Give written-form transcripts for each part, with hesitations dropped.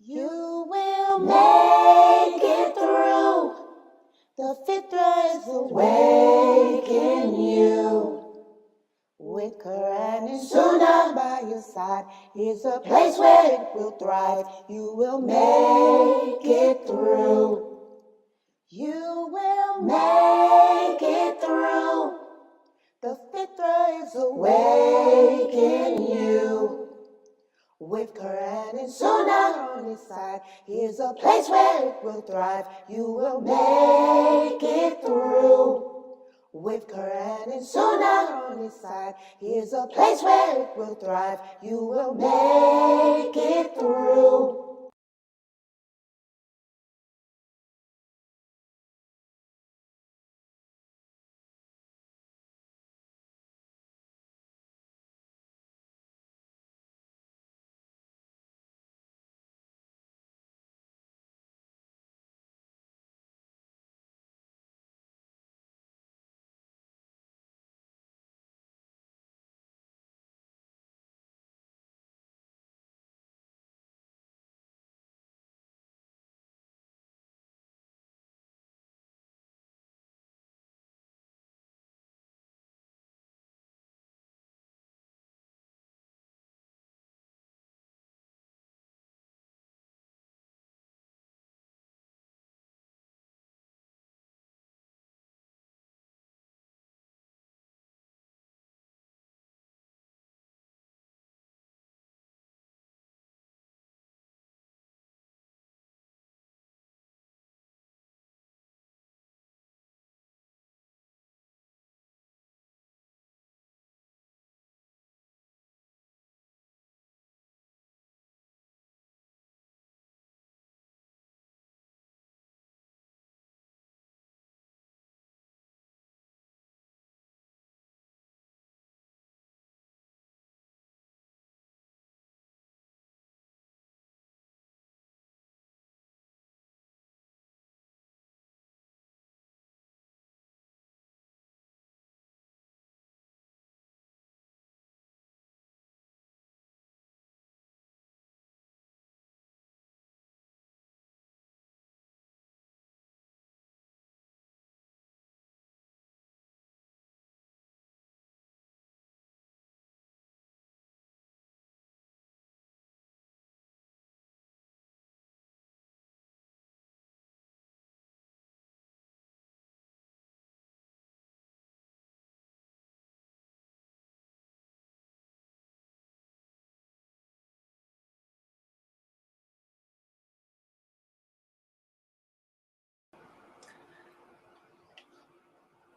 You will make it through. The fitra is awake in you. With Quran and Sunnah by your side, here's a place where it will thrive. You will make it through. You will make it through. The fitra is awake in you. With Quran and Sunnah on his side, here's a place where it will thrive. You will make it through. With Quran and Sunnah on his side, here's a place where it will thrive. You will make it through.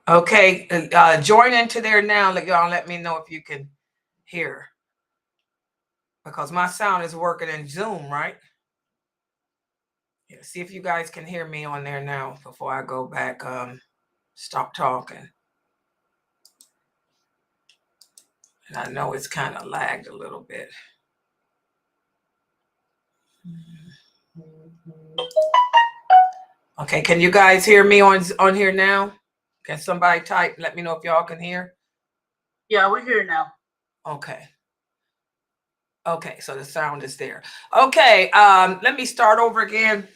Okay, join into there now. Y'all let me know if you can hear, because my sound is working in Zoom, right? Yeah, see if you guys can hear me on there now before I go back. Stop talking. And I know it's kind of lagged a little bit. Okay, can you guys hear me on here now? Can somebody type? Let me know if y'all can hear. Yeah, we're here now. Okay. Okay, so the sound is there. Okay, let me start over again.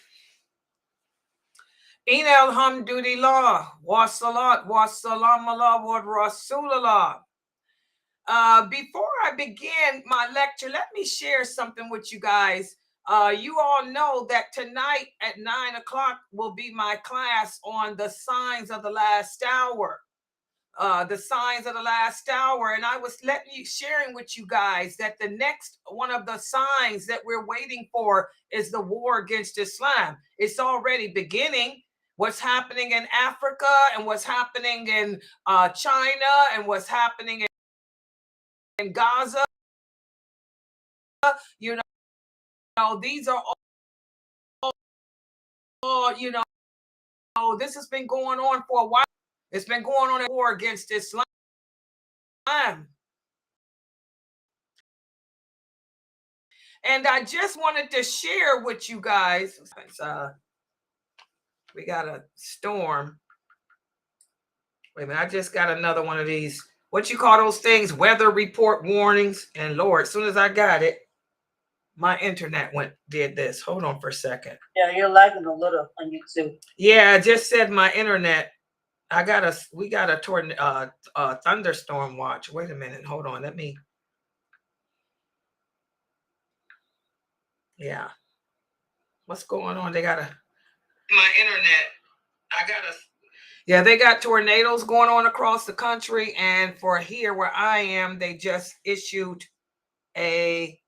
In alhamdulillah, wa salat, wa salam ala wa rasulallah. Before I begin my lecture, let me share something with you guys. You all know that tonight at 9 o'clock will be my class on the signs of the last hour. The signs of the last hour. And I was sharing with you guys that the next one of the signs that we're waiting for is the war against Islam. It's already beginning. What's happening in Africa and what's happening in China and what's happening in Gaza, you know, these are all, you know, this has been going on for a while. It's been going on a war against Islam. And I just wanted to share with you guys, we got a storm. Wait a minute, I just got another one of these, what you call those things, weather report warnings. And Lord, as soon as I got it, My internet did this. Hold on for a second. Yeah, you're lagging a little on YouTube. Yeah, I just said my internet. We got a thunderstorm watch. Wait a minute. Hold on. Yeah. What's going on? They got my internet. Yeah, they got tornadoes going on across the country. And for here where I am, they just issued a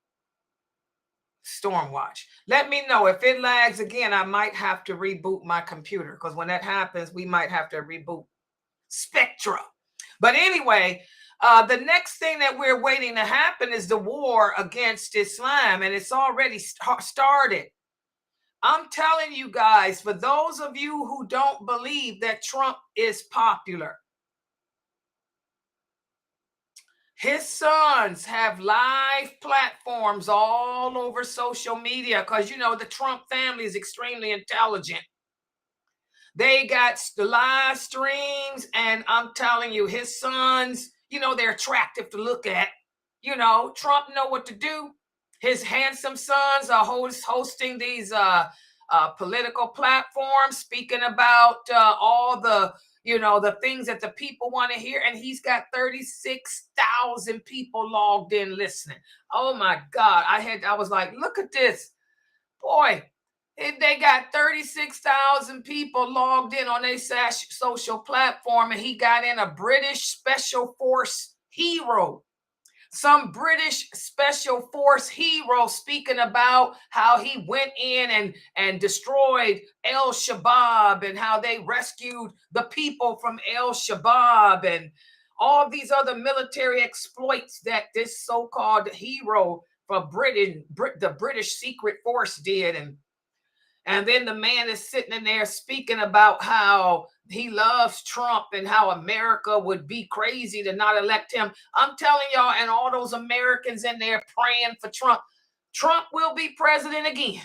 storm watch. Let me know if it lags again. I might have to reboot my computer, because when that happens, we might have to reboot Spectra. But anyway, the next thing that we're waiting to happen is the war against Islam, and it's already started. I'm telling you guys, for those of you who don't believe that Trump is popular, his sons have live platforms all over social media, because, you know, the Trump family is extremely intelligent. They got the live streams, and I'm telling you, his sons, you know, they're attractive to look at. You know, Trump know what to do. His handsome sons are hosting these political platforms, speaking about all the, you know, the things that the people want to hear. And he's got 36,000 people logged in listening. Oh my God. I was like, look at this. Boy, they got 36,000 people logged in on their social platform, and he got in a British Special Force hero. Some British Special Force hero speaking about how he went in and destroyed Al-Shabaab, and how they rescued the people from Al-Shabaab, and all these other military exploits that this so-called hero for Britain, the British Secret Force did. And then the man is sitting in there speaking about how he loves Trump and how America would be crazy to not elect him. I'm telling y'all, and all those Americans in there praying for Trump, Trump will be president again.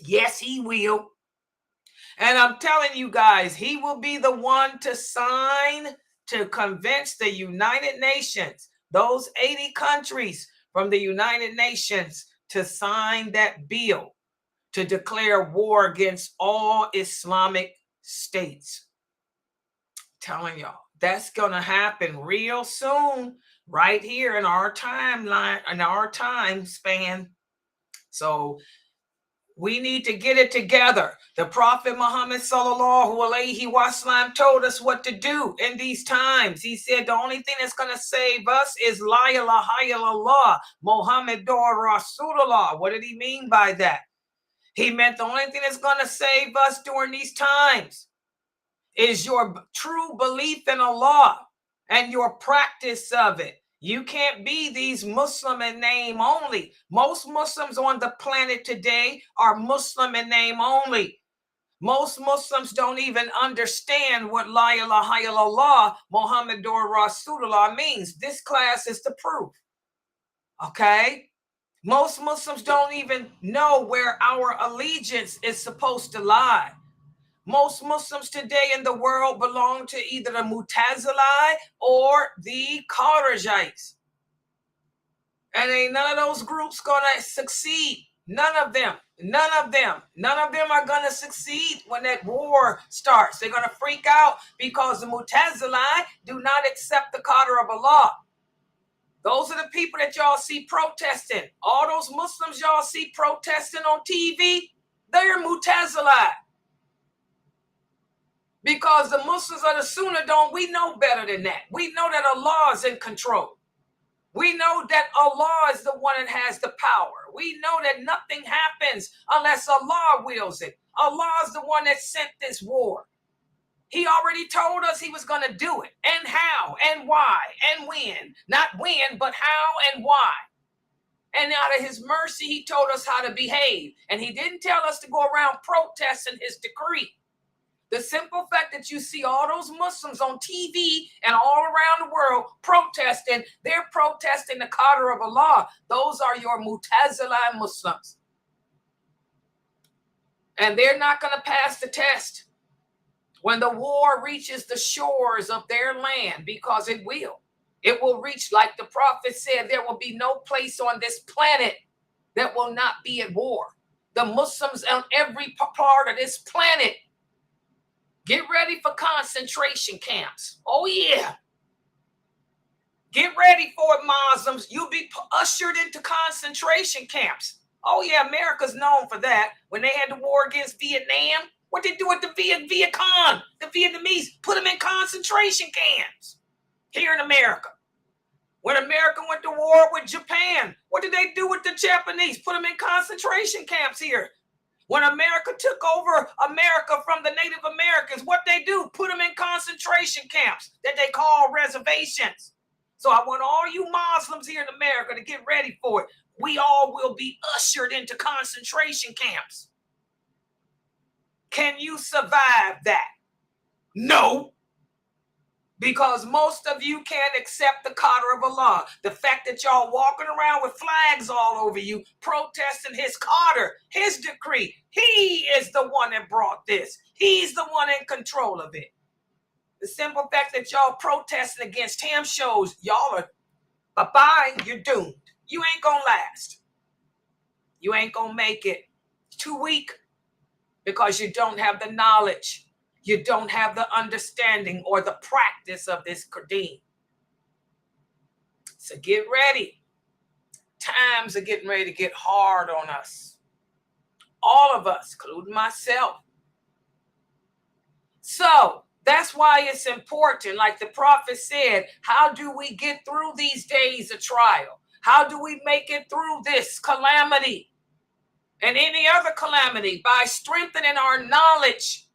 Yes, he will. And I'm telling you guys, he will be the one to sign, to convince the United Nations, those 80 countries from the United Nations, to sign that bill to declare war against all Islamic states. I'm telling y'all, that's going to happen real soon, right here in our timeline, in our time span. So we need to get it together. The Prophet Muhammad sallallahu alaihi wasallam told us what to do in these times. He said the only thing that's going to save us is La ilaha illallah, Muhammadur Rasulullah. What did he mean by that? He meant the only thing that's going to save us during these times is your true belief in Allah and your practice of it. You can't be these Muslim in name only. Most Muslims on the planet today are Muslim in name only. Most Muslims don't even understand what La ilaha illallah Muhammadur Rasulullah means. This class is the proof. Okay? Most Muslims don't even know where our allegiance is supposed to lie. Most Muslims today in the world belong to either the Mu'tazili or the Kharijites. And ain't none of those groups going to succeed. None of them. None of them. None of them are going to succeed when that war starts. They're going to freak out because the Mu'tazili do not accept the Qadr of Allah. Those are the people that y'all see protesting. All those Muslims y'all see protesting on TV, they're Mu'tazili. Because the Muslims of the Sunnah we know better than that. We know that Allah is in control. We know that Allah is the one that has the power. We know that nothing happens unless Allah wills it. Allah is the one that sent this war. He already told us he was going to do it, and how, and why, and when. Not when, but how and why. And out of his mercy, he told us how to behave. And he didn't tell us to go around protesting his decree. The simple fact that you see all those Muslims on TV and all around the world protesting, they're protesting the Qadr of Allah. Those are your Mu'tazili Muslims. And they're not going to pass the test when the war reaches the shores of their land, because it will. It will reach, like the prophet said, there will be no place on this planet that will not be at war. The Muslims on every part of this planet, get ready for concentration camps. Oh yeah. Get ready for it, Muslims. You'll be ushered into concentration camps. Oh yeah, America's known for that. When they had the war against Vietnam, what they do with the Viet Cong, the Vietnamese, put them in concentration camps here in America. When America went to war with Japan, what did they do with the Japanese? Put them in concentration camps here. When America took over America from the Native Americans, what they do? Put them in concentration camps that they call reservations. So I want all you Muslims here in America to get ready for it. We all will be ushered into concentration camps. Can you survive that? No. Because most of you can't accept the qadr of Allah. The fact that y'all walking around with flags all over you, protesting his qadr, his decree. He is the one that brought this. He's the one in control of it. The simple fact that y'all protesting against him shows y'all are, bye-bye, you're doomed. You ain't gonna last. You ain't gonna make it. Too weak because you don't have the knowledge. You don't have the understanding or the practice of this Qur'an. So get ready. Times are getting ready to get hard on us. All of us, including myself. So that's why it's important, like the prophet said, how do we get through these days of trial? How do we make it through this calamity and any other calamity? By strengthening our knowledge,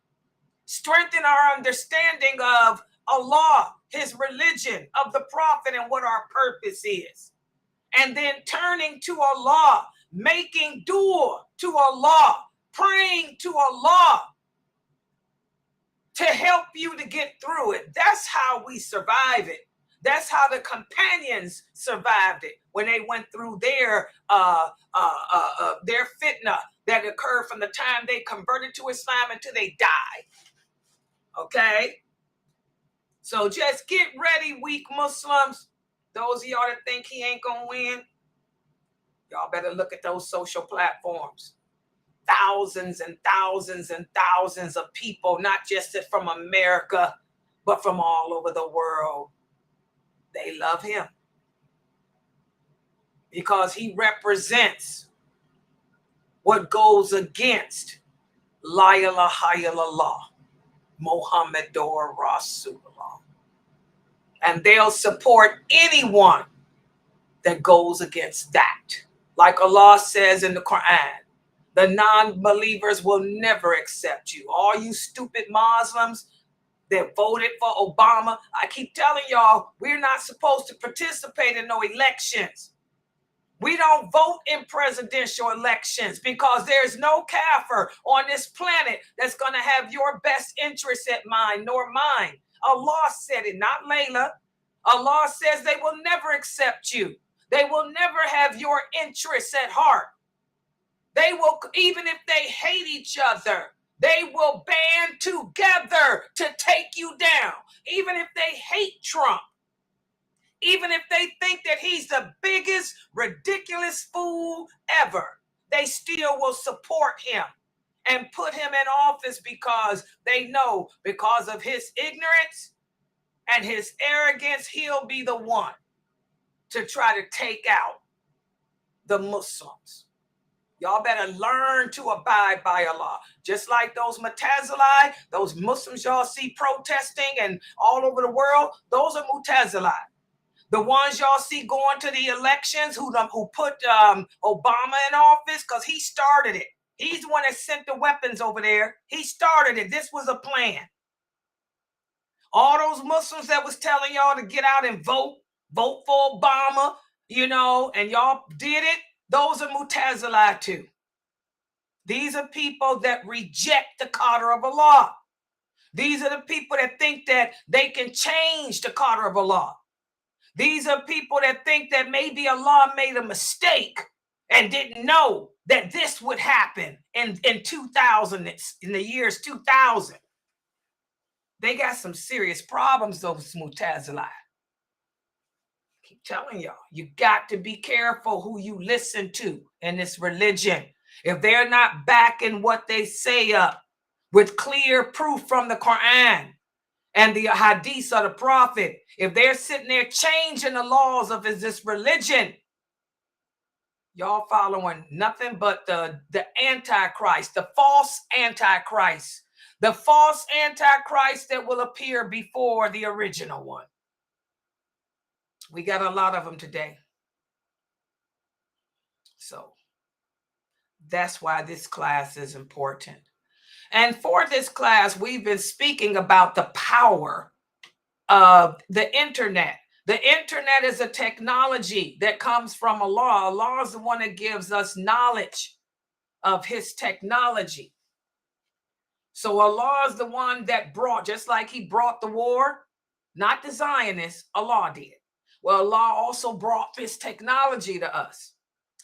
strengthen our understanding of Allah, his religion, of the prophet, and what our purpose is. And then turning to Allah, making dua to Allah, praying to Allah to help you to get through it. That's how we survive it. That's how the companions survived it when they went through their fitna that occurred from the time they converted to Islam until they died. Okay? So just get ready, weak Muslims. Those of y'all that think he ain't gonna win, y'all better look at those social platforms. Thousands and thousands and thousands of people, not just from America, but from all over the world. They love him because he represents what goes against La ilaha illallah, Muhammadur Rasulullah. And they'll support anyone that goes against that. Like Allah says in the Quran, the non-believers will never accept you. All you stupid Muslims that voted for Obama, I keep telling y'all, we're not supposed to participate in no elections. We don't vote in presidential elections because there's no kafir on this planet that's going to have your best interests at mind, nor mine. Allah said it, not Layla. Allah says they will never accept you. They will never have your interests at heart. They will, even if they hate each other, they will band together to take you down. Even if they hate Trump, even if they think that he's the biggest ridiculous fool ever, they still will support him and put him in office because they know because of his ignorance and his arrogance, he'll be the one to try to take out the Muslims. Y'all better learn to abide by Allah. Just like those Mutazilai, those Muslims y'all see protesting and all over the world, those are Mutazilai. The ones y'all see going to the elections who put Obama in office because he started it. He's the one that sent the weapons over there. He started it. This was a plan. All those Muslims that was telling y'all to get out and vote for Obama, and y'all did it. Those are Mutazilai too. These are people that reject the qadr of Allah. These are the people that think that they can change the qadr of Allah. These are people that think that maybe Allah made a mistake and didn't know that this would happen in 2000, in the years 2000. They got some serious problems, those Mutazilai. Keep telling y'all, you got to be careful who you listen to in this religion. If they're not backing what they say up with clear proof from the Quran and the hadith of the prophet, if they're sitting there changing the laws of this religion, y'all following nothing but the Antichrist, the false Antichrist, the false Antichrist that will appear before the original one. We got a lot of them today. So that's why this class is important. And for this class, we've been speaking about the power of the internet. The internet is a technology that comes from Allah. Allah is the one that gives us knowledge of his technology. So Allah is the one that brought, just like he brought the war, not the Zionists, Allah did. Well, Allah also brought this technology to us.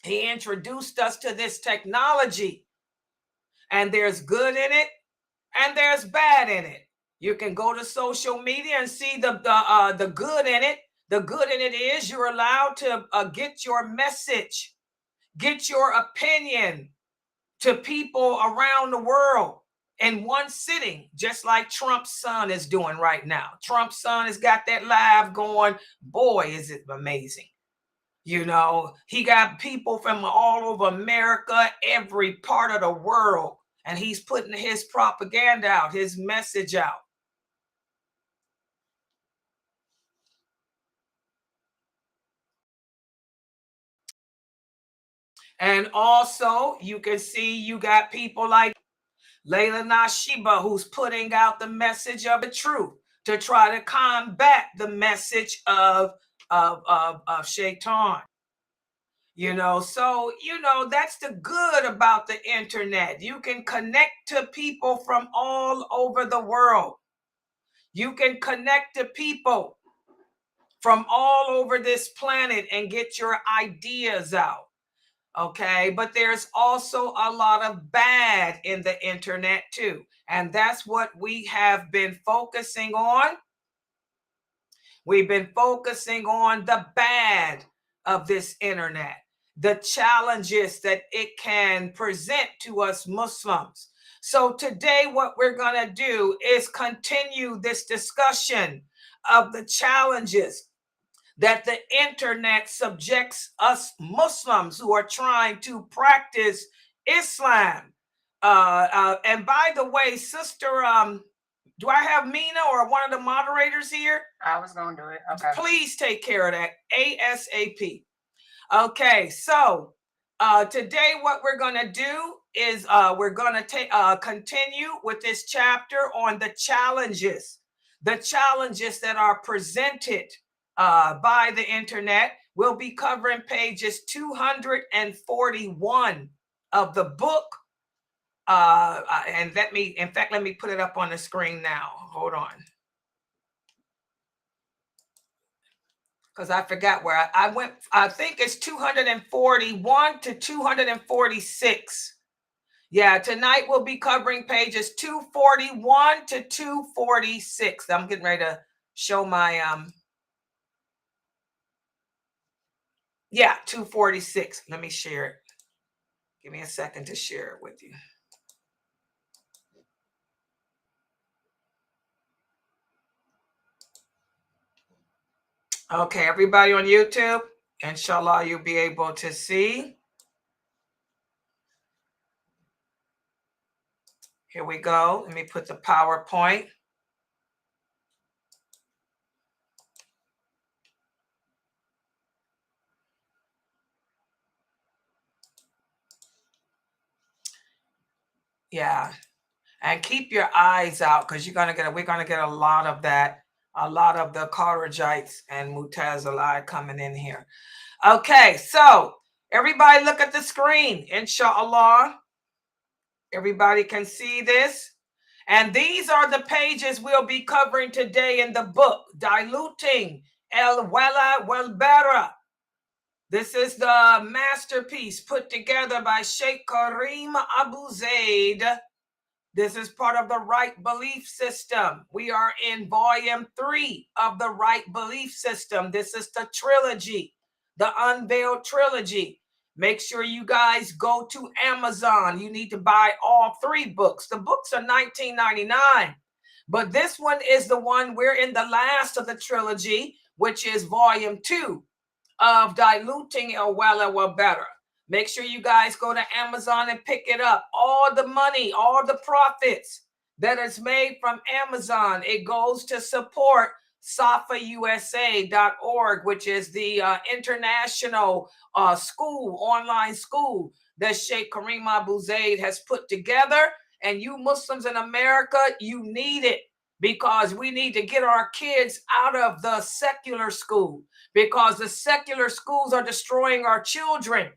He introduced us to this technology, and there's good in it and there's bad in it. You can go to social media and see the good in it. The good in it is you're allowed to get your message, get your opinion to people around the world in one sitting, just like Trump's son is doing right now. Trump's son has got that live going. Boy, is it amazing. You know, he got people from all over America, every part of the world, and he's putting his propaganda out, his message out. And also, you can see you got people like Laila Nasheeba, who's putting out the message of the truth to try to combat the message of Shaitan. You know, so, you know, that's the good about the internet. You can connect to people from all over the world. You can connect to people from all over this planet and get your ideas out. Okay, but there's also a lot of bad in the internet too. And that's what we have been focusing on. We've been focusing on the bad of this internet, the challenges that it can present to us Muslims. So today what we're going to do is continue this discussion of the challenges that the internet subjects us Muslims who are trying to practice Islam. And by the way, sister, do I have Mina or one of the moderators here? I was going to do it. Okay. Please take care of that ASAP. Okay, so today what we're going to do is we're going to continue with this chapter on the challenges that are presented by the internet. We'll be covering pages 241 of the book. And let me put it up on the screen now. Hold on. Because I forgot where I went. I think it's 241 to 246. Yeah, tonight we'll be covering pages 241 to 246. I'm getting ready to show my yeah, 246. Let me share it. Give me a second to share it with you. Okay, everybody on YouTube, inshallah, you'll be able to see. Here we go. Let me put the PowerPoint. Yeah, and keep your eyes out because we're gonna get a lot of that, a lot of the Kharijites and Mutazilai coming in here. Okay, so everybody look at the screen, inshallah. Everybody can see this. And these are the pages we'll be covering today in the book, Diluting Wala Wal Bara. This is the masterpiece put together by Sheikh Karim Abu Zaid This is part of the right belief system. We are in volume 3 of the right belief system. This is the trilogy, the unveiled trilogy. Make sure you guys go to Amazon. You need to buy all 3 books. The books are $19.99, but this one is the one we're in the last of the trilogy, which is volume 2 of Diluting Wala Wal Bara. Make sure you guys go to Amazon and pick it up. All the money, all the profits that is made from Amazon, it goes to support Sunnahfollowers.org, which is the international school, online school that Sheikh Kareem Abu Zaid has put together. And you Muslims in America, you need it, because we need to get our kids out of the secular school, because the secular schools are destroying our children.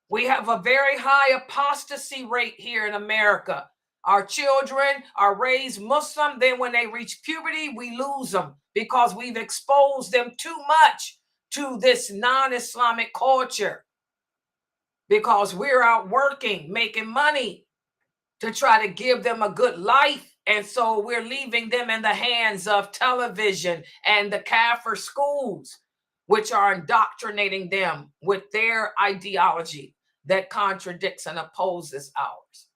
We have a very high apostasy rate here in America. Our children are raised Muslim. Then when they reach puberty, we lose them because we've exposed them too much to this non-Islamic culture, because we're out working, making money to try to give them a good life. And so we're leaving them in the hands of television and the Kafir schools, which are indoctrinating them with their ideology that contradicts and opposes ours.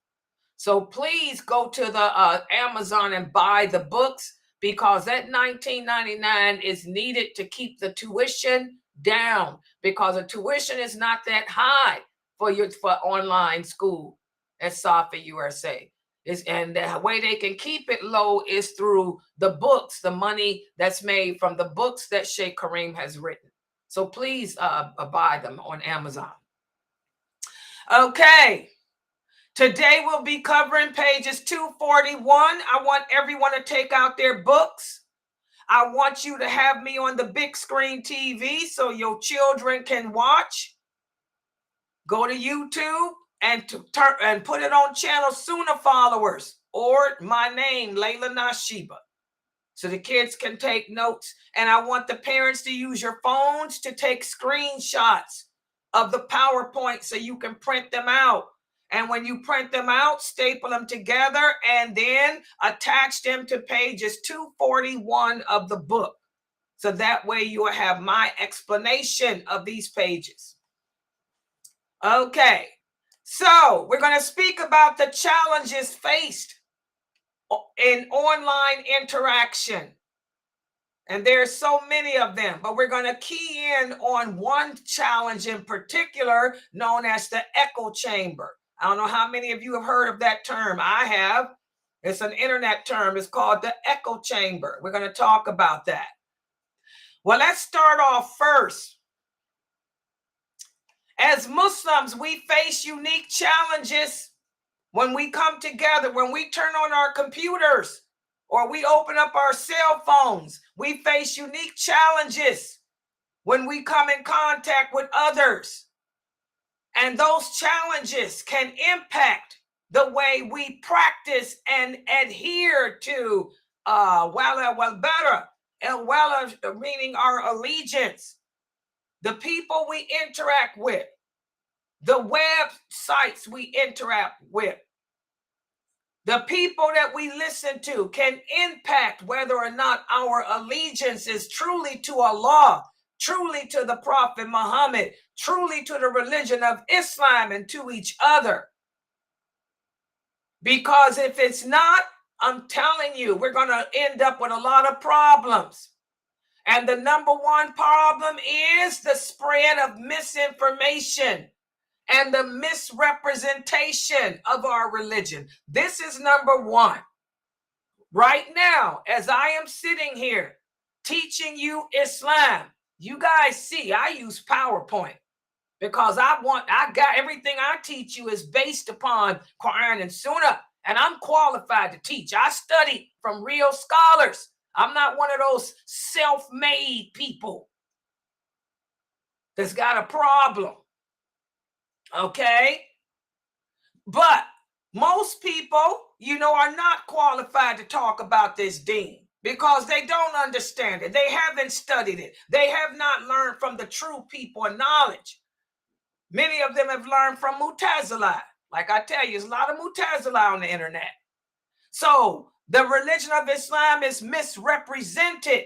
So please go to the Amazon and buy the books, because that $19.99 is needed to keep the tuition down, because the tuition is not that high for online school at Safa USA. And the way they can keep it low is through the books, the money that's made from the books that Sheikh Kareem has written. So please buy them on Amazon. Okay, today we'll be covering pages 241. I want everyone to take out their books. I want you to have me on the big screen TV so your children can watch. Go to YouTube and put it on channel Sunnahfollowers, or my name, Laila Nasheeba, so the kids can take notes. And I want the parents to use your phones to take screenshots of the PowerPoint so you can print them out. And when you print them out, staple them together and then attach them to pages 241 of the book. So that way you will have my explanation of these pages. Okay, so we're going to speak about the challenges faced in online interaction. And there's so many of them, but we're going to key in on one challenge in particular, known as the echo chamber. I don't know how many of you have heard of that term. I have. It's an internet term. It's called the echo chamber. We're going to talk about that. Well, let's start off first. As Muslims, we face unique challenges when we come together, when we turn on our computers or we open up our cell phones. We face unique challenges when we come in contact with others. And those challenges can impact the way we practice and adhere to Wala Wal Bara, and Wala meaning our allegiance, the people we interact with, the websites we interact with, the people that we listen to can impact whether or not our allegiance is truly to Allah, truly to the Prophet Muhammad, truly to the religion of Islam, and to each other. Because if it's not, I'm telling you, we're going to end up with a lot of problems. And the number one problem is the spread of misinformation and the misrepresentation of our religion. This is number one. Right now, as I am sitting here teaching you Islam, you guys see I use PowerPoint because I got everything I teach you is based upon Quran and Sunnah, and I'm qualified to teach. I studied from real scholars. I'm not one of those self-made people that's got a problem. Okay? But most people, are not qualified to talk about this deen because they don't understand it. They haven't studied it. They have not learned from the true people and knowledge. Many of them have learned from Mu'tazila Like I tell you, there's a lot of Mutazila on the internet. So the religion of Islam is misrepresented.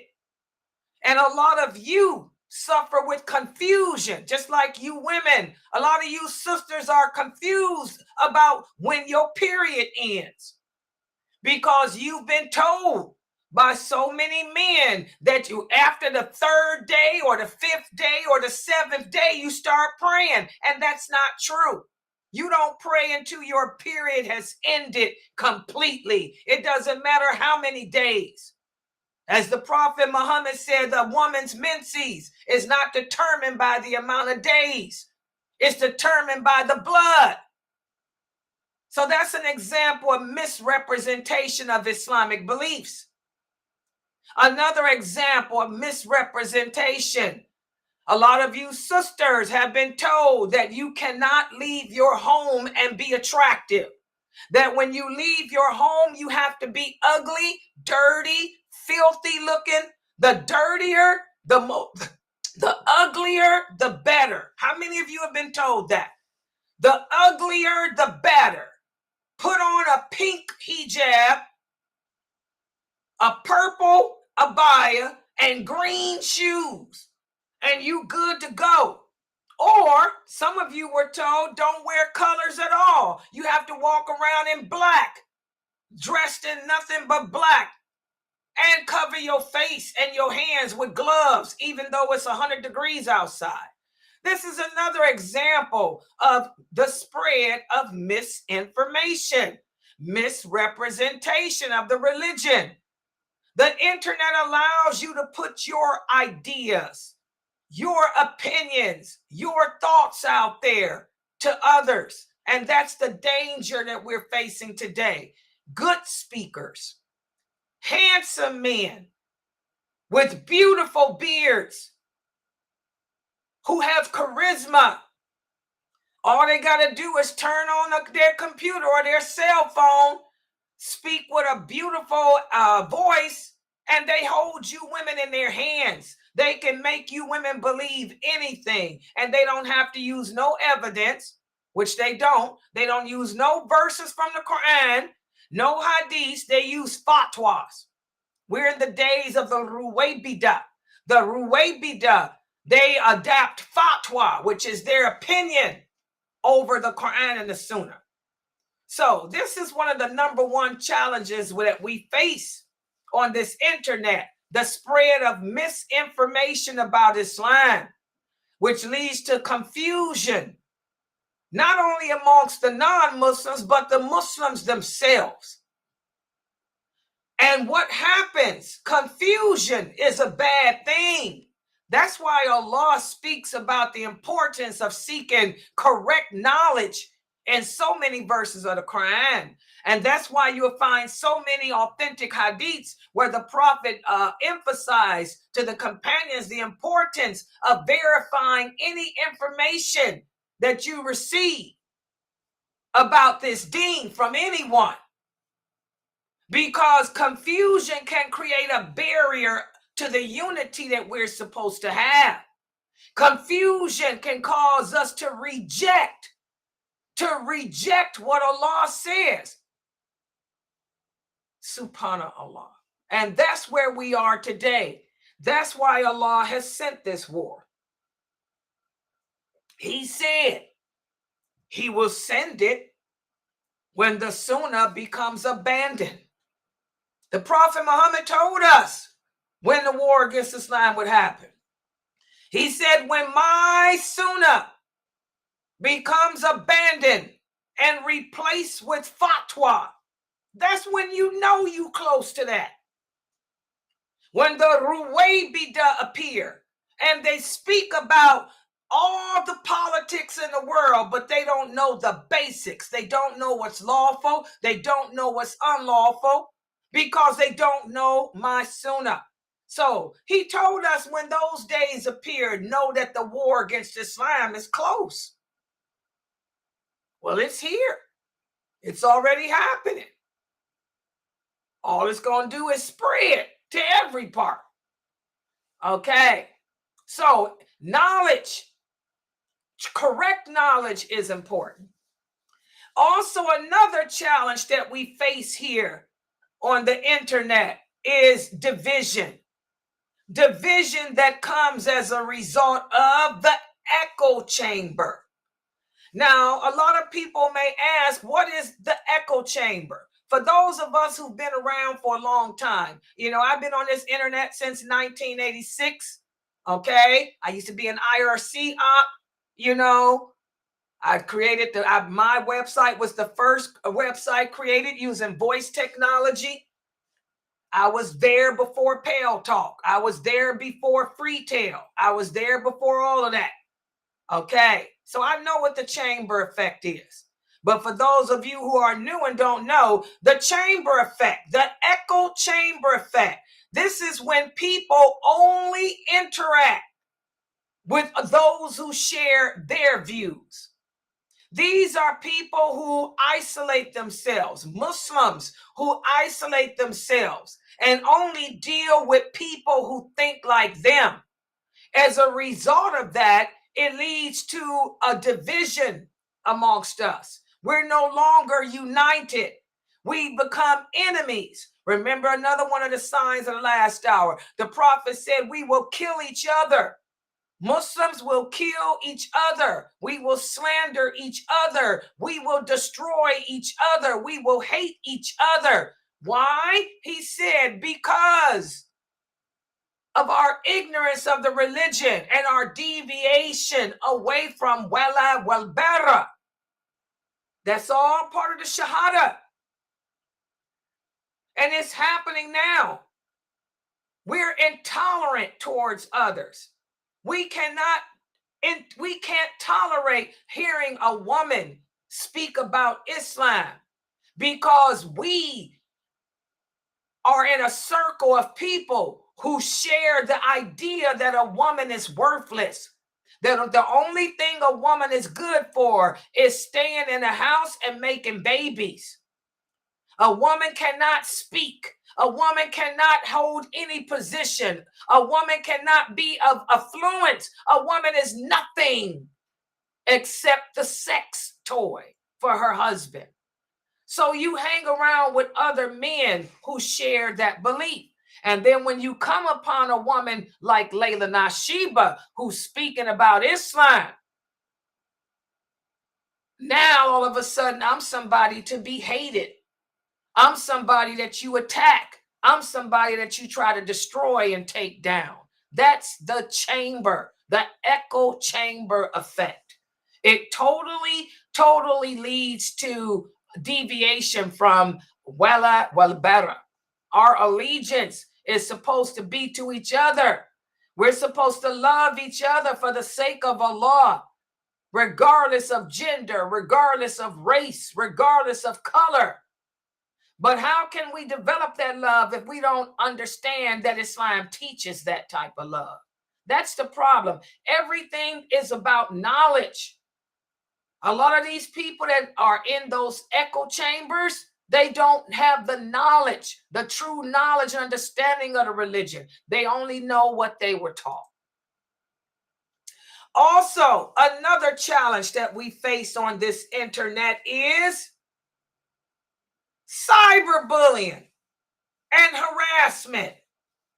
And a lot of you suffer with confusion, just like you women. A lot of you sisters are confused about when your period ends because you've been told by so many men that you, after the 3rd day or the 5th day or the 7th day, you start praying. And that's not true. You don't pray until your period has ended completely. It doesn't matter how many days. As the Prophet Muhammad said, the woman's menses is not determined by the amount of days. It's determined by the blood. So that's an example of misrepresentation of Islamic beliefs. Another example of misrepresentation. A lot of you sisters have been told that you cannot leave your home and be attractive. That when you leave your home, you have to be ugly, dirty, filthy looking. The dirtier, the uglier, the better. How many of you have been told that? The uglier, the better. Put on a pink hijab, a purple abaya, and green shoes, and you good to go. Or some of you were told don't wear colors at all. You have to walk around in black, dressed in nothing but black, and cover your face and your hands with gloves, even though it's 100 degrees outside. This is another example of the spread of misinformation, misrepresentation of the religion. The internet allows you to put your ideas, your opinions, your thoughts out there to others. And that's the danger that we're facing today. Good speakers, handsome men with beautiful beards who have charisma. All they got to do is turn on their computer or their cell phone, speak with a beautiful voice, and they hold you women in their hands. They can make you women believe anything, and they don't have to use no evidence, which they don't. They don't use no verses from the Quran, no hadiths. They use fatwas. We're in the days of the Ruwaybidah. The Ruwaybidah, they adapt fatwa, which is their opinion over the Quran and the Sunnah. So this is one of the number one challenges that we face on this internet, the spread of misinformation about Islam, which leads to confusion, not only amongst the non-Muslims, but the Muslims themselves. And what happens? Confusion is a bad thing. That's why Allah speaks about the importance of seeking correct knowledge in so many verses of the Quran. And that's why you'll find so many authentic hadiths where the Prophet emphasized to the companions the importance of verifying any information that you receive about this deen from anyone. Because confusion can create a barrier to the unity that we're supposed to have. Confusion can cause us to reject what Allah says. Subhanallah. And that's where we are today. That's why Allah has sent this war. He said he will send it when the Sunnah becomes abandoned. The Prophet Muhammad told us when the war against Islam would happen. He said, when my Sunnah becomes abandoned and replaced with fatwa, that's when you know you close to that. When the Ruwaybidah appear and they speak about all the politics in the world, but they don't know the basics. They don't know what's lawful. They don't know what's unlawful because they don't know my Sunnah. So he told us when those days appeared, know that the war against Islam is close. Well, it's here. It's already happening. All it's going to do is spread to every part. Okay. So knowledge, correct knowledge is important. Also, another challenge that we face here on the internet is division. Division that comes as a result of the echo chamber. Now, a lot of people may ask, what is the echo chamber? For those of us who've been around for a long time, I've been on this internet since 1986. Okay. I used to be an IRC op, I created my website was the first website created using voice technology. I was there before Pale Talk. I was there before Freetail. I was there before all of that. Okay, so I know what the chamber effect is. But for those of you who are new and don't know, the chamber effect, the echo chamber effect, this is when people only interact with those who share their views. These are people who isolate themselves, Muslims who isolate themselves and only deal with people who think like them. As a result of that, it leads to a division amongst us. We're no longer united. We become enemies. Remember another one of the signs of the last hour. The prophet said we will kill each other. Muslims will kill each other. We will slander each other. We will destroy each other. We will hate each other. Why? He said, because of our ignorance of the religion and our deviation away from Wala Wal Bara. That's all part of the Shahada. And it's happening now. We're intolerant towards others. We can't tolerate hearing a woman speak about Islam because we are in a circle of people who share the idea that a woman is worthless, that the only thing a woman is good for is staying in a house and making babies. A woman cannot speak. A woman cannot hold any position. A woman cannot be of affluence. A woman is nothing except the sex toy for her husband. So you hang around with other men who share that belief. And then when you come upon a woman like Laila Nasheeba, who's speaking about Islam, now all of a sudden I'm somebody to be hated. I'm somebody that you attack. I'm somebody that you try to destroy and take down. That's the chamber, the echo chamber effect. It totally leads to deviation from Wala Wal Bara. Our allegiance is supposed to be to each other. We're supposed to love each other for the sake of Allah, regardless of gender, regardless of race, regardless of color. But how can we develop that love if we don't understand that Islam teaches that type of love? That's the problem. Everything is about knowledge. A lot of these people that are in those echo chambers, they don't have the knowledge, the true knowledge and understanding of the religion. They only know what they were taught. Also, another challenge that we face on this internet is cyberbullying and harassment.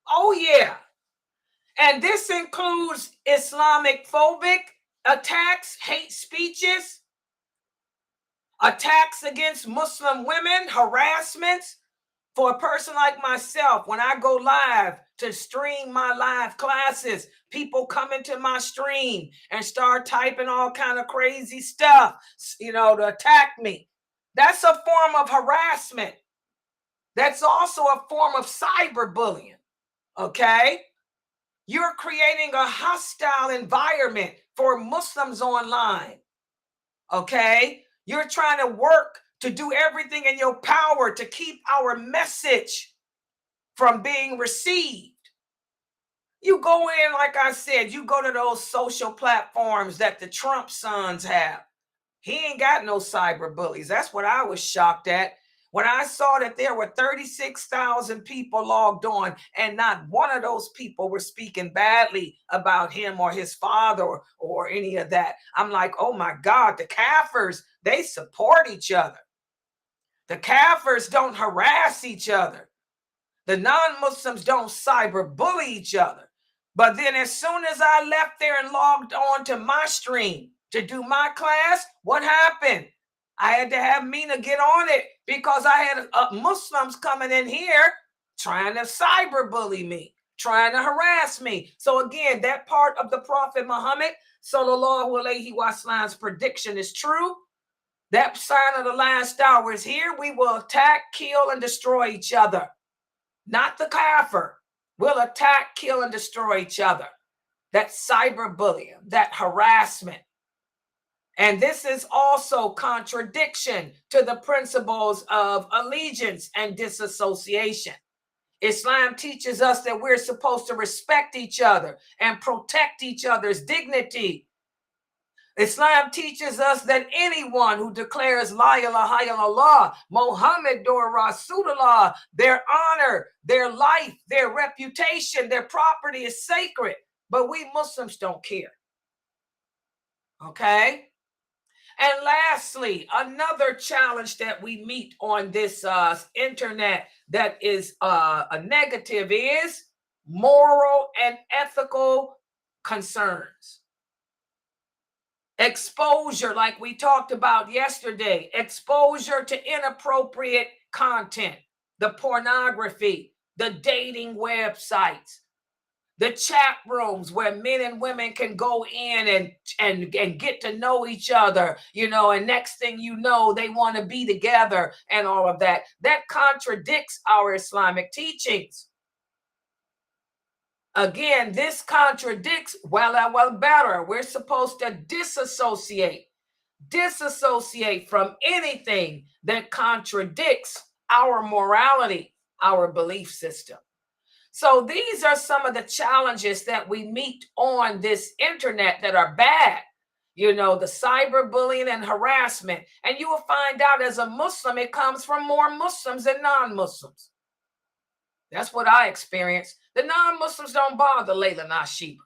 Oh, yeah. And this includes Islamic phobic attacks, hate speeches, attacks against Muslim women, harassments. For a person like myself, when I go live to stream my live classes, people come into my stream and start typing all kind of crazy stuff, to attack me. That's a form of harassment. That's also a form of cyberbullying, okay? You're creating a hostile environment for Muslims online, okay? You're trying to work to do everything in your power to keep our message from being received. You go in, like I said, you go to those social platforms that the Trump sons have. He ain't got no cyber bullies. That's what I was shocked at. When I saw that there were 36,000 people logged on and not one of those people were speaking badly about him or his father or any of that. I'm like, oh my God, the Kafirs, they support each other. The Kafirs don't harass each other. The non-Muslims don't cyberbully each other. But then as soon as I left there and logged on to my stream to do my class, what happened? I had to have Mina get on it because I had Muslims coming in here trying to cyberbully me, trying to harass me. So again, that part of the Prophet Muhammad, sallallahu alaihi wasallam's prediction is true. That sign of the last hour is here. We will attack, kill, and destroy each other. Not the kafir. We'll attack, kill, and destroy each other. That cyberbullying, that harassment. And this is also contradiction to the principles of allegiance and disassociation. Islam teaches us that we're supposed to respect each other and protect each other's dignity. Islam teaches us that anyone who declares La ilaha illallah, Muhammadur Rasulullah, their honor, their life, their reputation, their property is sacred. But we Muslims don't care. Okay? And lastly, another challenge that we meet on this internet that is a negative is moral and ethical concerns. Exposure, like we talked about yesterday, exposure to inappropriate content, the pornography, the dating websites, the chat rooms where men and women can go in and get to know each other, you know, and next thing you know, they want to be together and all of that. That contradicts our Islamic teachings. Again, this contradicts Wala Wal Bara. We're supposed to disassociate from anything that contradicts our morality, our belief system. So these are some of the challenges that we meet on this internet that are bad. You know, the cyberbullying and harassment. And you will find out as a Muslim, it comes from more Muslims than non-Muslims. That's what I experienced. The non-Muslims don't bother Laila Nasheeba.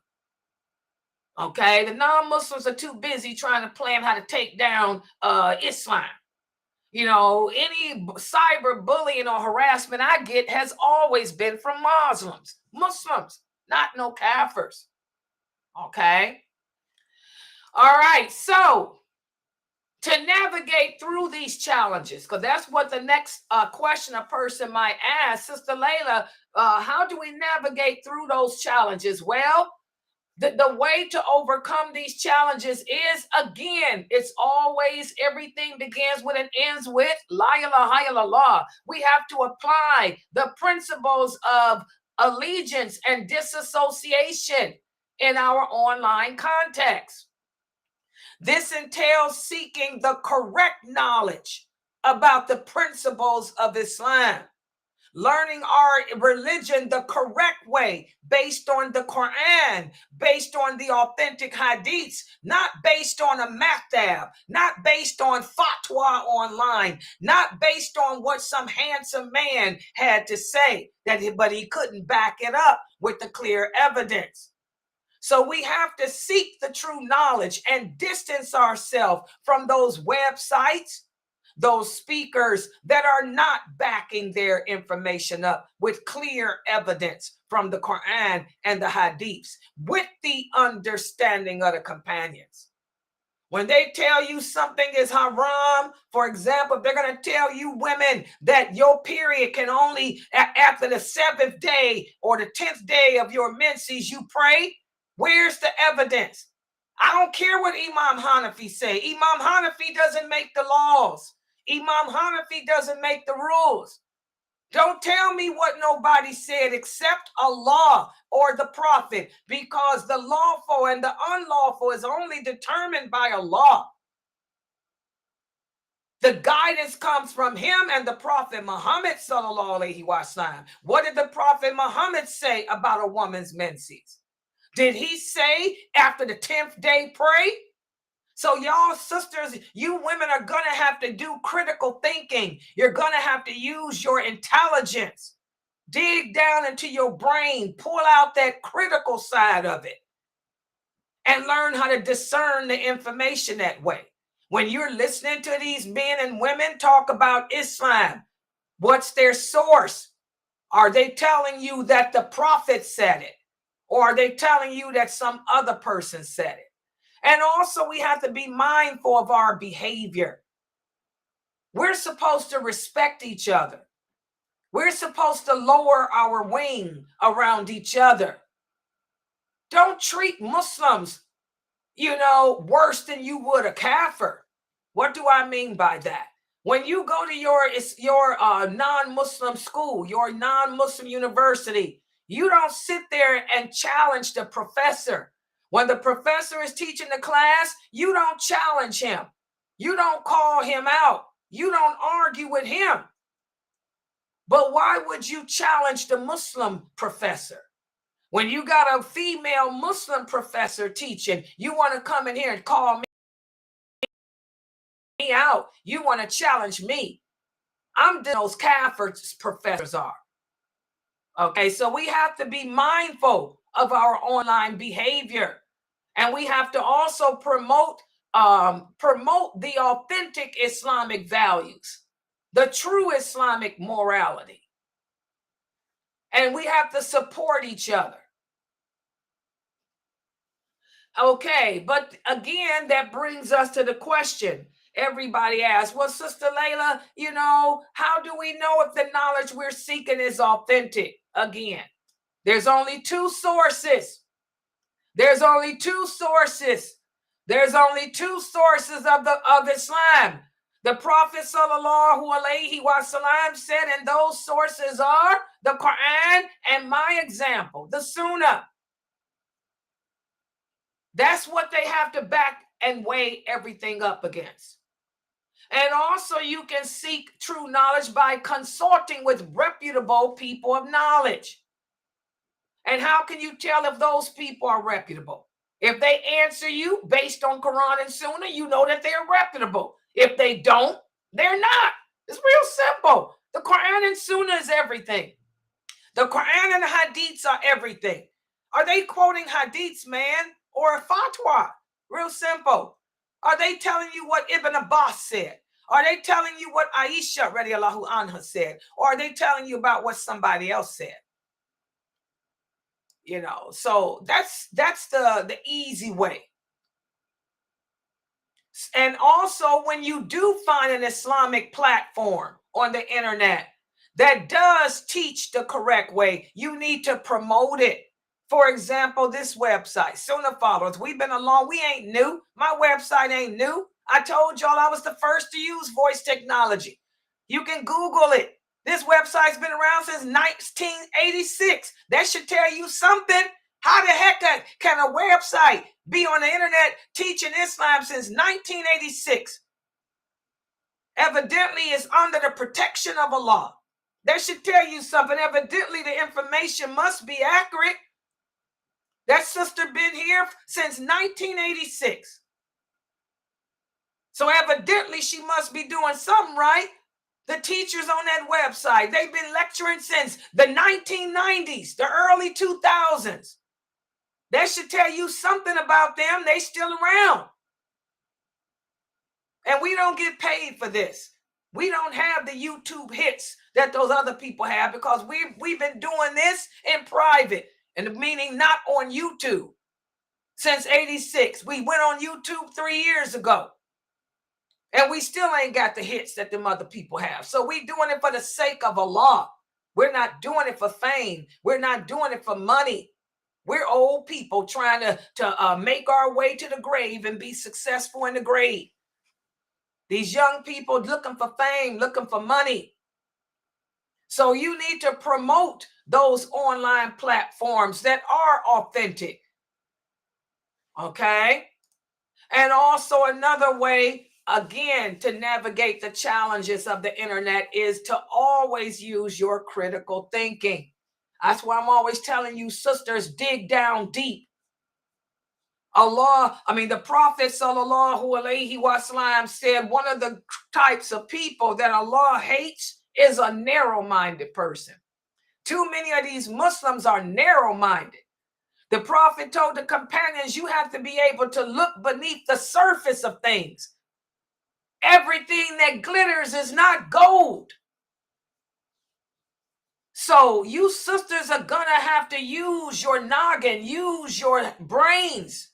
Okay, the non-Muslims are too busy trying to plan how to take down Islam. You know, any cyberbullying or harassment I get has always been from Muslims, not no Kafirs. Okay. All right. So to navigate through these challenges, because that's what the next question a person might ask, Sister Laila, how do we navigate through those challenges? Well, the way to overcome these challenges is, again, it's always everything begins with and ends with La ilaha illallah. We have to apply the principles of allegiance and disassociation in our online context. This entails seeking the correct knowledge about the principles of Islam. Learning our religion the correct way, based on the Quran, based on the authentic hadiths, not based on a madhab, not based on fatwa online, not based on what some handsome man had to say, but he couldn't back it up with the clear evidence. So we have to seek the true knowledge and distance ourselves from those websites, those speakers that are not backing their information up with clear evidence from the Quran and the hadiths, with the understanding of the companions. When they tell you something is haram, for example, they're going to tell you women that your period can only, after the 7th day or the 10th day of your menses, you pray. Where's the evidence? I don't care what Imam Hanafi say. Imam Hanafi doesn't make the laws. Imam Hanafi doesn't make the rules. Don't tell me what nobody said except Allah or the Prophet, because the lawful and the unlawful is only determined by Allah. The guidance comes from him and the Prophet Muhammad sallallahu alaihi wasallam. What did the Prophet Muhammad say about a woman's menses? Did he say after the 10th day pray? So y'all sisters, you women are going to have to do critical thinking. You're going to have to use your intelligence. Dig down into your brain, pull out that critical side of it, and learn how to discern the information that way. When you're listening to these men and women talk about Islam, what's their source? Are they telling you that the prophet said it? Or are they telling you that some other person said it? And also, we have to be mindful of our behavior. We're supposed to respect each other. We're supposed to lower our wing around each other. Don't treat Muslims, worse than you would a kafir. What do I mean by that? When you go to your non-Muslim school, your non-Muslim university, you don't sit there and challenge the professor. When the professor is teaching the class, you don't challenge him. You don't call him out. You don't argue with him. But why would you challenge the Muslim professor? When you got a female Muslim professor teaching, you want to come in here and call me out. You want to challenge me. I'm those Kafirs professors are. Okay, so we have to be mindful of our online behavior. And we have to also promote the authentic Islamic values, the true Islamic morality. And we have to support each other. Okay, but again, that brings us to the question. Everybody asks, well, Sister Laila, how do we know if the knowledge we're seeking is authentic? Again, there's only two sources. There's only two sources. There's only two sources of Islam. The Prophet sallallahu alaihi wasallam said, and those sources are the Quran and my example, the Sunnah. That's what they have to back and weigh everything up against. And also you can seek true knowledge by consulting with reputable people of knowledge. And how can you tell if those people are reputable? If they answer you based on Quran and Sunnah, you know that they're reputable. If they don't, they're not. It's real simple. The Quran and Sunnah is everything. The Quran and the Hadiths are everything. Are they quoting Hadiths, man, or a fatwa? Real simple. Are they telling you what Ibn Abbas said? Are they telling you what Aisha radiallahu anha said? Or are they telling you about what somebody else said? So that's the easy way. And also, when you do find an Islamic platform on the internet that does teach the correct way, you need to promote it. For example, this website, Sunnahfollowers, we've been along. We ain't new. My website ain't new. I told y'all I was the first to use voice technology. You can Google it. This website's been around since 1986. That should tell you something. How the heck can a website be on the internet teaching Islam since 1986? Evidently, it's under the protection of Allah. That should tell you something. Evidently, the information must be accurate. That sister been here since 1986. So evidently, she must be doing something right. The teachers on that website, they've been lecturing since the 1990s, the early 2000s. That should tell you something about them. They still around. And we don't get paid for this. We don't have the YouTube hits that those other people have because we've been doing this in private, and meaning not on YouTube since 86. We went on YouTube 3 years ago. And we still ain't got the hits that them other people have. So we doing it for the sake of Allah. We're not doing it for fame. We're not doing it for money. We're old people trying to make our way to the grave and be successful in the grave. These young people looking for fame, looking for money. So you need to promote those online platforms that are authentic. Okay? And also another way, again, to navigate the challenges of the internet is to always use your critical thinking. That's why I'm always telling you, sisters, dig down deep. The Prophet sallallahu alaihi wasallam said one of the types of people that Allah hates is a narrow-minded person. Too many of these Muslims are narrow-minded. The Prophet told the companions, you have to be able to look beneath the surface of things. Everything that glitters is not gold. So you sisters are gonna have to use your noggin, use your brains,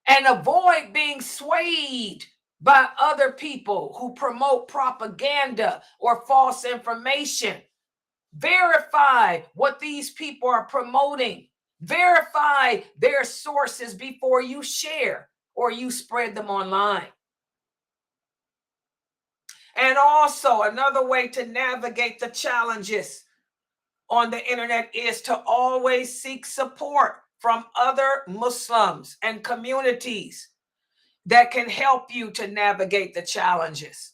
and avoid being swayed by other people who promote propaganda or false information. Verify what these people are promoting. Verify their sources before you share or you spread them online. And also, another way to navigate the challenges on the internet is to always seek support from other Muslims and communities that can help you to navigate the challenges.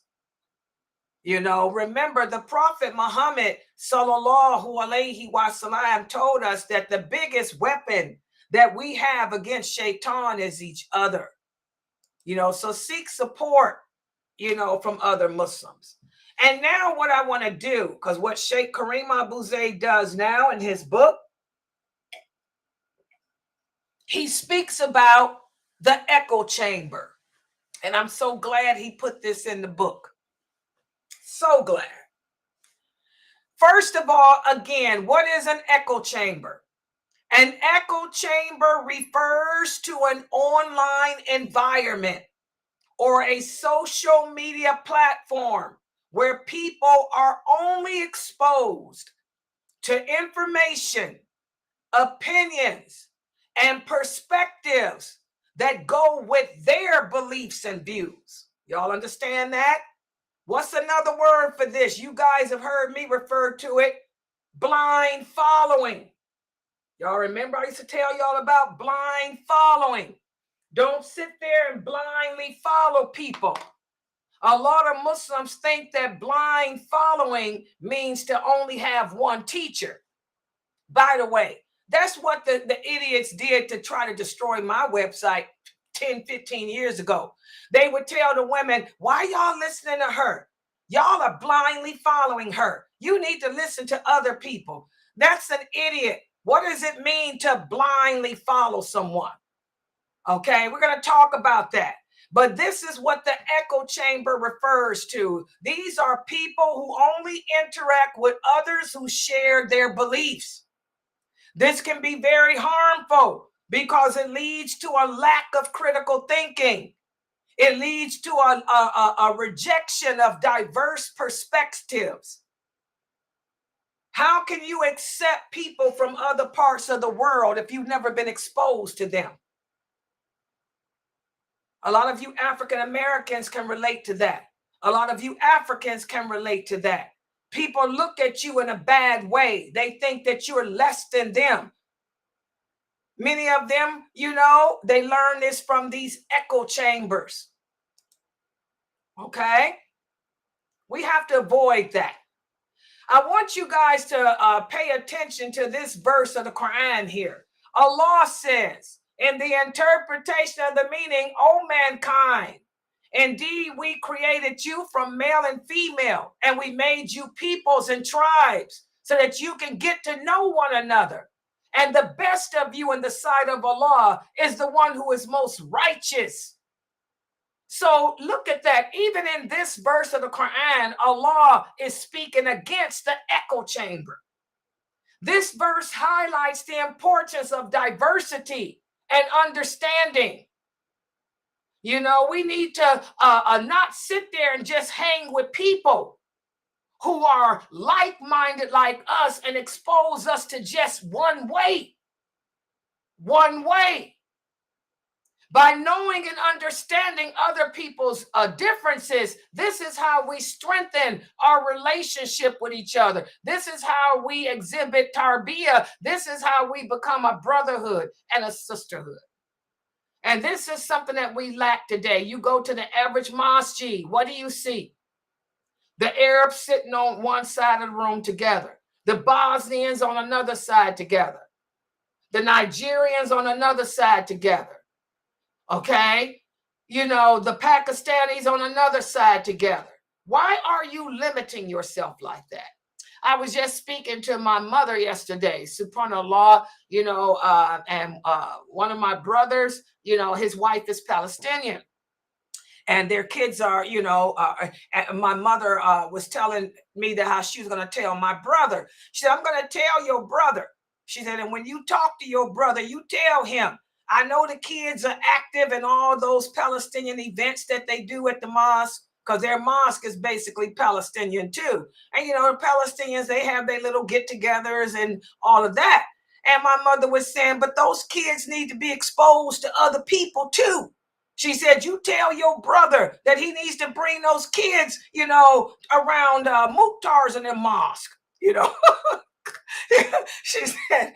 You know, remember the Prophet Muhammad sallallahu alaihi wasallam told us that the biggest weapon that we have against shaitan is each other. You know, so seek support, you know, from other Muslims. And now what I want to do, because what Sheikh Kareem Abu Zayd does now in his book, he speaks about the echo chamber. And I'm so glad he put this in the book. So glad. First of all, again, what is an echo chamber? An echo chamber refers to an online environment or a social media platform where people are only exposed to information, opinions, and perspectives that go with their beliefs and views. Y'all understand that? What's another word for this? You guys have heard me refer to it, blind following. Y'all remember I used to tell y'all about blind following. Don't sit there and blindly follow people. A lot of Muslims think that blind following means to only have one teacher. By the way, that's what the idiots did to try to destroy my website 10, 15 years ago. They would tell the women, why y'all listening to her? Y'all are blindly following her. You need to listen to other people. That's an idiot. What does it mean to blindly follow someone? Okay, we're going to talk about that. But this is what the echo chamber refers to. These are people who only interact with others who share their beliefs. This can be very harmful because it leads to a lack of critical thinking. It leads to a rejection of diverse perspectives. How can you accept people from other parts of the world if you've never been exposed to them? A lot of you African Americans can relate to that. A lot of you Africans can relate to that. People look at you in a bad way. They think that you're less than them. Many of them, you know, they learn this from these echo chambers. Okay? We have to avoid that. I want you guys to pay attention to this verse of the Quran here. Allah says, in the interpretation of the meaning, O mankind, indeed we created you from male and female, and we made you peoples and tribes so that you can get to know one another. And the best of you in the sight of Allah is the one who is most righteous. So look at that. Even in this verse of the Quran, Allah is speaking against the echo chamber. This verse highlights the importance of diversity and understanding. You know, we need to not sit there and just hang with people who are like-minded like us and expose us to just one way. One way. By knowing and understanding other people's differences, this is how we strengthen our relationship with each other. This is how we exhibit tarbiyah. This is how we become a brotherhood and a sisterhood. And this is something that we lack today. You go to the average masjid, what do you see? The Arabs sitting on one side of the room together. The Bosnians on another side together. The Nigerians on another side together. Okay, you know, the Pakistanis on another side together. Why are you limiting yourself like that? I was just speaking to my mother yesterday, subhanAllah, you know, and one of my brothers, you know, his wife is Palestinian. and their kids are, my mother was telling me that how she was going to tell my brother. She said, I'm going to tell your brother. She said, and when you talk to your brother, you tell him, I know the kids are active in all those Palestinian events that they do at the mosque, because their mosque is basically Palestinian too. And, the Palestinians, they have their little get-togethers and all of that. And my mother was saying, but those kids need to be exposed to other people too. She said, you tell your brother that he needs to bring those kids, around Mukhtar's in their mosque, She said,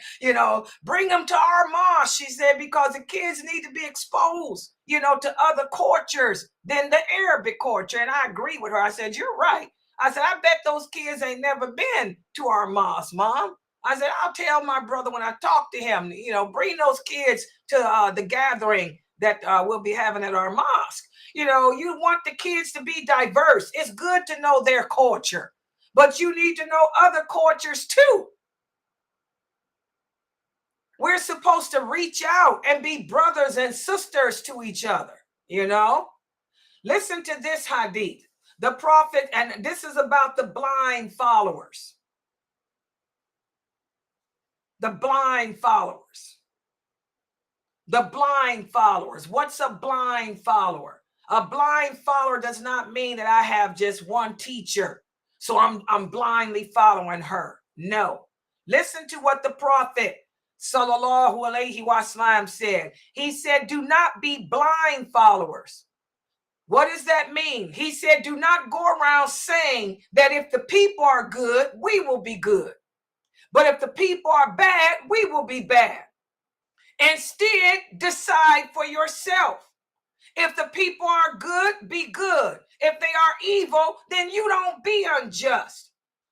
bring them to our mosque. She said, because the kids need to be exposed, to other cultures than the Arabic culture. And I agree with her. I said, you're right. I said, I bet those kids ain't never been to our mosque, Mom. I said, I'll tell my brother when I talk to him, bring those kids to the gathering that we'll be having at our mosque. You want the kids to be diverse. It's good to know their culture, but you need to know other cultures too. We're supposed to reach out and be brothers and sisters to each other, Listen to this hadith. The Prophet, and this is about the blind followers. The blind followers. The blind followers. What's a blind follower? A blind follower does not mean that I have just one teacher, so I'm blindly following her. No. Listen to what the Prophet Sallallahu Alaihi Wasallam said. He said, do not be blind followers. What does that mean? He said, do not go around saying that if the people are good, we will be good. But if the people are bad, we will be bad. Instead, decide for yourself. If the people are good, be good. If they are evil, then you don't be unjust.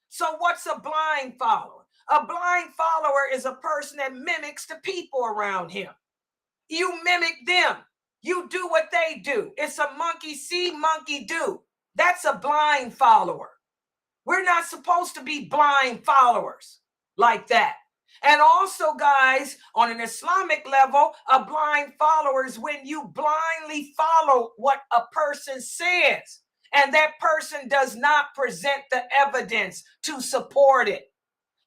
So what's a blind follower? A blind follower is a person that mimics the people around him. You mimic them. You do what they do. It's a monkey see, monkey do. That's a blind follower. We're not supposed to be blind followers like that. And also, guys, on an Islamic level, a blind follower is when you blindly follow what a person says, and that person does not present the evidence to support it.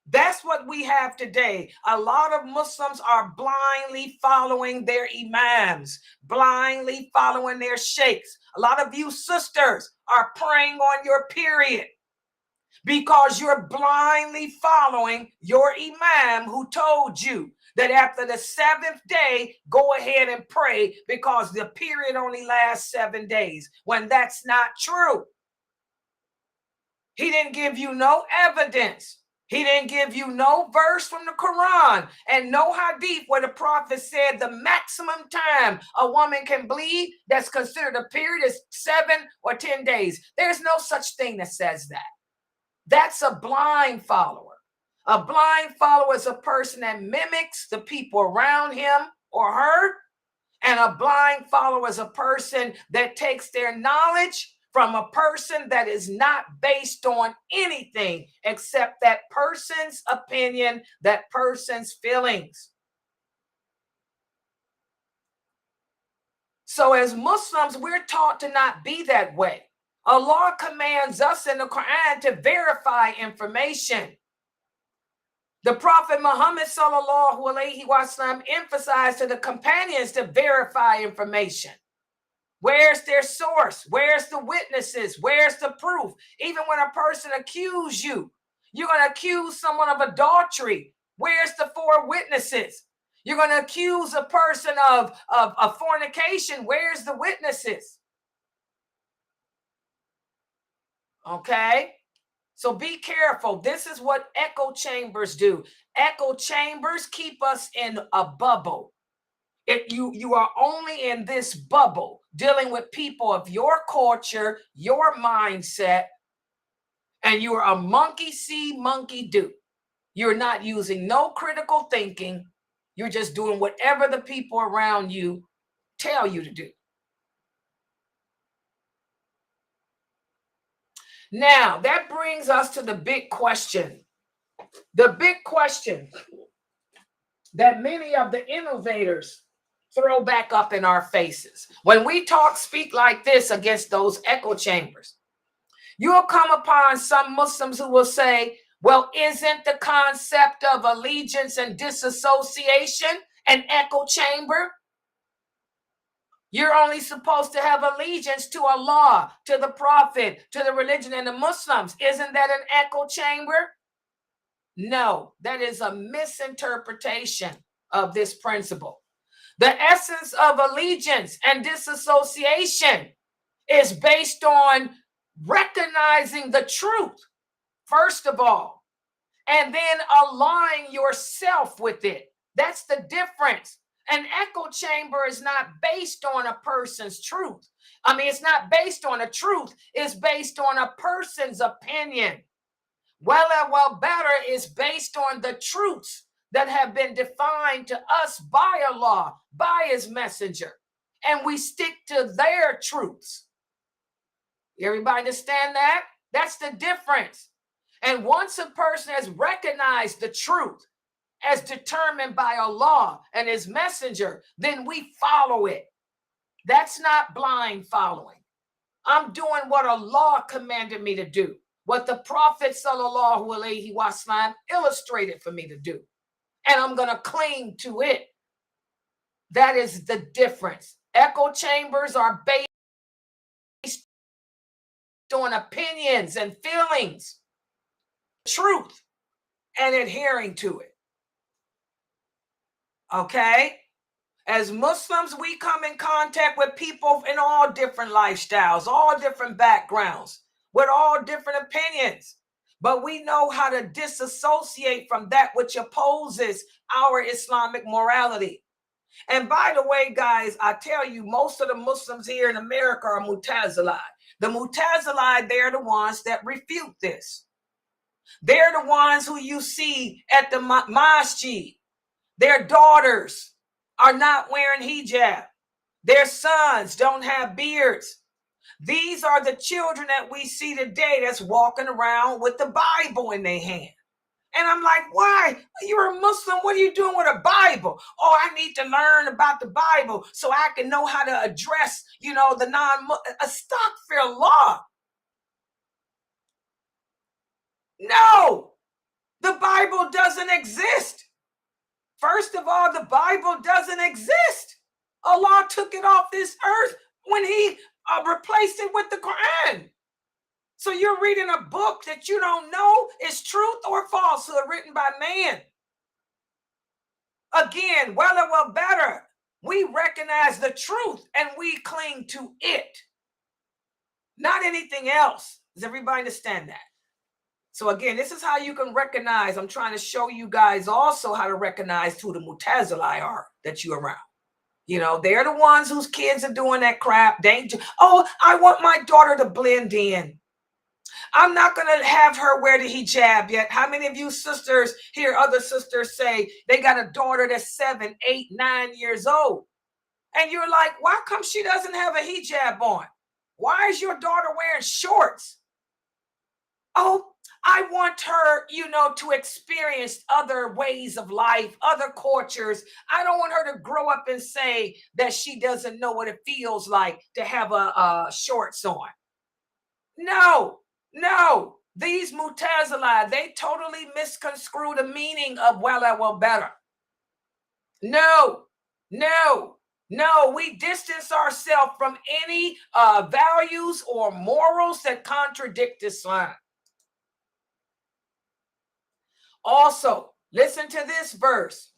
That's what we have today. A lot of Muslims are blindly following their imams, blindly following their sheikhs. A lot of you sisters are praying on your period because you're blindly following your imam who told you that after the 7th day, go ahead and pray because the period only lasts 7 days, when that's not true. He didn't give you no evidence. He didn't give you no verse from the Quran and no hadith where the Prophet said the maximum time a woman can bleed that's considered a period is 7 or 10 days. There's no such thing that says that. That's a blind follower. A blind follower is a person that mimics the people around him or her. And a blind follower is a person that takes their knowledge from a person that is not based on anything except that person's opinion, that person's feelings. So as Muslims, we're taught to not be that way. Allah commands us in the Quran to verify information. The Prophet Muhammad Sallallahu Alaihi Wasallam emphasized to the companions to verify information. Where's their source? Where's the witnesses? Where's the proof? Even when a person accuses you, you're going to accuse someone of adultery. Where's the 4 witnesses? You're going to accuse a person of fornication. Where's the witnesses? Okay? So be careful. This is what echo chambers do. Echo chambers keep us in a bubble. You are only in this bubble dealing with people of your culture, your mindset, and you are a monkey see, monkey do. You're not using no critical thinking. You're just doing whatever the people around you tell you to do. Now, that brings us to the big question. The big question that many of the innovators throw back up in our faces. When we speak like this against those echo chambers, you'll come upon some Muslims who will say, well, isn't the concept of allegiance and disassociation an echo chamber? You're only supposed to have allegiance to Allah, to the Prophet, to the religion and the Muslims. Isn't that an echo chamber? No, that is a misinterpretation of this principle. The essence of allegiance and disassociation is based on recognizing the truth, first of all, and then aligning yourself with it. That's the difference. An echo chamber is not based on a person's truth. I mean, it's not based on a truth. It's based on a person's opinion. Wala Wal Bara is based on the truths that have been defined to us by Allah, by his messenger. And we stick to their truths. Everybody understand that? That's the difference. And once a person has recognized the truth as determined by Allah and his messenger, then we follow it. That's not blind following. I'm doing what Allah commanded me to do, what the Prophet sallallahu alaihi wasallam illustrated for me to do. And I'm going to cling to it. That is the difference. Echo chambers are based on opinions and feelings, truth, and adhering to it. Okay? As Muslims, we come in contact with people in all different lifestyles, all different backgrounds, with all different opinions. But we know how to disassociate from that which opposes our Islamic morality. And by the way, guys, I tell you, most of the Muslims here in America are Mu'tazilite. The Mu'tazilite, they're the ones that refute this. They're the ones who you see at the masjid. Their daughters are not wearing hijab. Their sons don't have beards. These are the children that we see today that's walking around with the Bible in their hand. And I'm like, why? You're a Muslim. What are you doing with a Bible? Oh, I need to learn about the Bible so I can know how to address, the astaghfirullah. No, the Bible doesn't exist. First of all, the Bible doesn't exist. Allah took it off this earth when he replaced it with the Quran. So you're reading a book that you don't know is truth or falsehood written by man. Again, Wala Wal Bara, we recognize the truth and we cling to it, not anything else. Does everybody understand that? So again, this is how you can recognize. I'm trying to show you guys also how to recognize who the Mu'tazilite are that you're around. They're the ones whose kids are doing that crap. Oh, I want my daughter to blend in. I'm not going to have her wear the hijab yet. How many of you sisters hear other sisters say they got a daughter that's 7, 8, 9 years old? And you're like, why come she doesn't have a hijab on? Why is your daughter wearing shorts? Oh, I want her, to experience other ways of life, other cultures. I don't want her to grow up and say that she doesn't know what it feels like to have a shorts on. No. These Mu'tazilite, they totally misconstrue the meaning of Wala Wal Bara. No. We distance ourselves from any values or morals that contradict Islam. Also, listen to this verse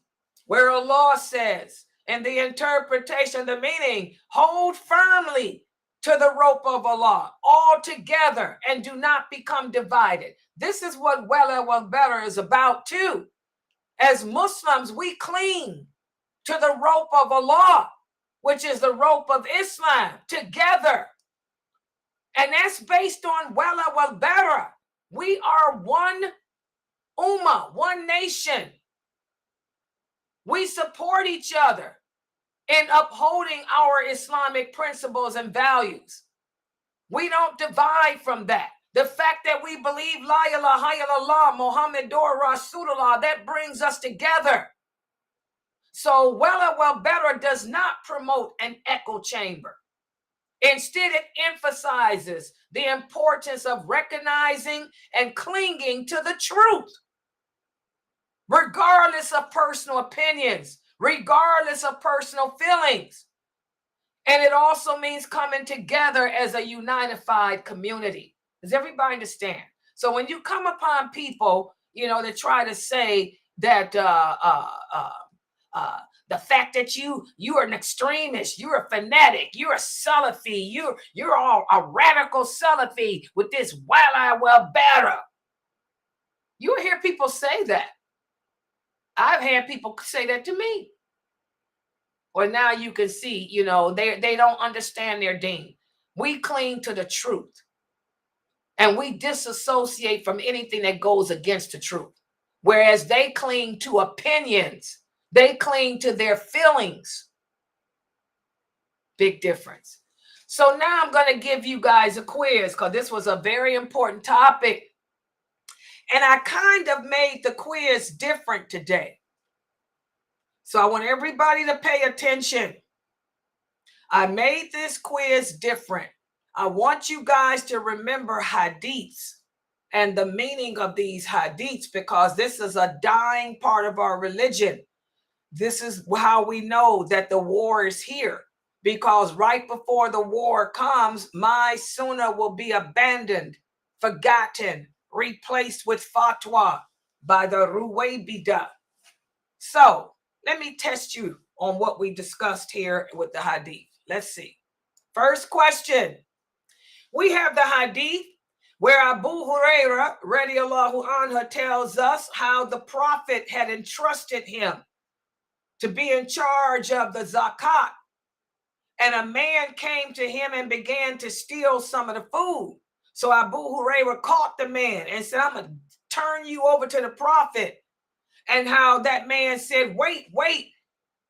where Allah says, in the interpretation, the meaning, hold firmly to the rope of Allah all together and do not become divided. This is what Wala Wal Bara is about too. As Muslims, we cling to the rope of Allah, which is the rope of Islam, together. And that's based on Wala Wal Bara. We are one ummah, one nation. We support each other in upholding our Islamic principles and values. We don't divide from that. The fact that we believe La ilaha illallah Muhammadur Rasulullah, that brings us together. So Wala Wal Bara does not promote an echo chamber. Instead, it emphasizes the importance of recognizing and clinging to the truth, regardless of personal opinions, regardless of personal feelings. And it also means coming together as a unified community. Does everybody understand? So when you come upon people, that try to say that the fact that you are an extremist, you're a fanatic, you're a Salafi, you're all a radical Salafi with this Wala Wal Bara. You hear people say that. I've had people say that to me. Or now you can see, they don't understand their deen. We cling to the truth. And we disassociate from anything that goes against the truth. Whereas they cling to opinions. They cling to their feelings. Big difference. So now I'm going to give you guys a quiz because this was a very important topic. And I kind of made the quiz different today. So I want everybody to pay attention. I made this quiz different. I want you guys to remember hadiths and the meaning of these hadiths because this is a dying part of our religion. This is how we know that the war is here. Because right before the war comes, my sunnah will be abandoned, forgotten, replaced with fatwa by the Ruwaybida. So let me test you on what we discussed here with the hadith. Let's see. First question. We have the hadith where Abu Huraira radiallahu anhu tells us how the Prophet had entrusted him to be in charge of the zakat. And a man came to him and began to steal some of the food. So Abu Huraira caught the man and said, I'm going to turn you over to the Prophet. And how that man said, wait.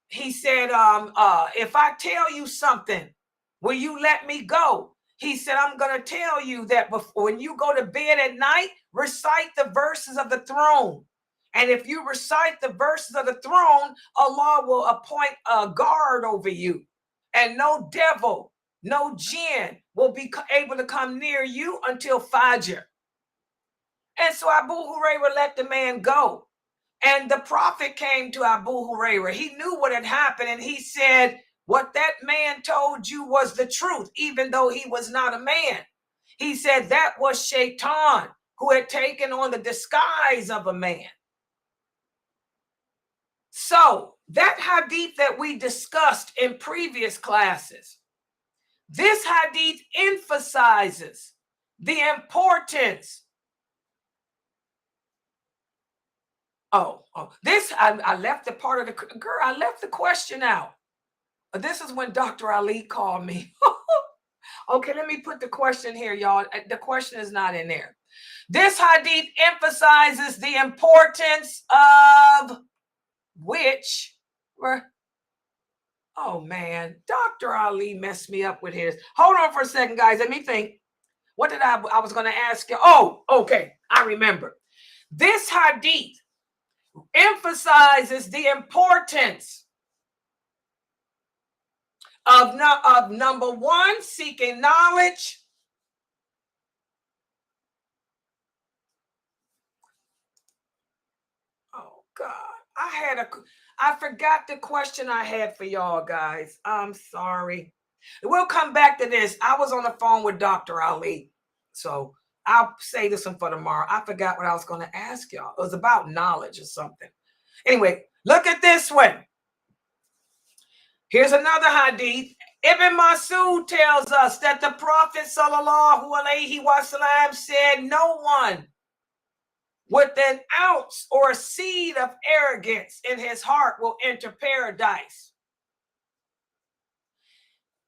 He said, if I tell you something, will you let me go? He said, I'm going to tell you that when you go to bed at night, recite the verses of the throne. And if you recite the verses of the throne, Allah will appoint a guard over you. And no devil, no jinn will be able to come near you until Fajr. And so Abu Huraira let the man go. And the Prophet came to Abu Huraira. He knew what had happened. And he said, what that man told you was the truth, even though he was not a man. He said that was Shaitan who had taken on the disguise of a man. So that hadith that we discussed in previous classes, this hadith emphasizes the importance. I left the part of I left the question out. This is when Dr. Ali called me. Okay, let me put the question here, y'all. The question is not in there. This hadith emphasizes the importance of which oh man, Dr. Ali messed me up with his. Hold on for a second, guys. Let me think. What did I was going to ask you? Oh, okay. I remember. This hadith emphasizes the importance of number one, seeking knowledge. Oh God, I forgot the question I had for y'all guys. I'm sorry. We'll come back to this. I was on the phone with Dr. Ali, so I'll say this one for tomorrow. I forgot what I was going to ask y'all. It was about knowledge or something. Anyway, look at this one. Here's another hadith. Ibn Masud tells us that the Prophet sallallahu alaihi wasallam said, no one with an ounce or a seed of arrogance in his heart will enter paradise.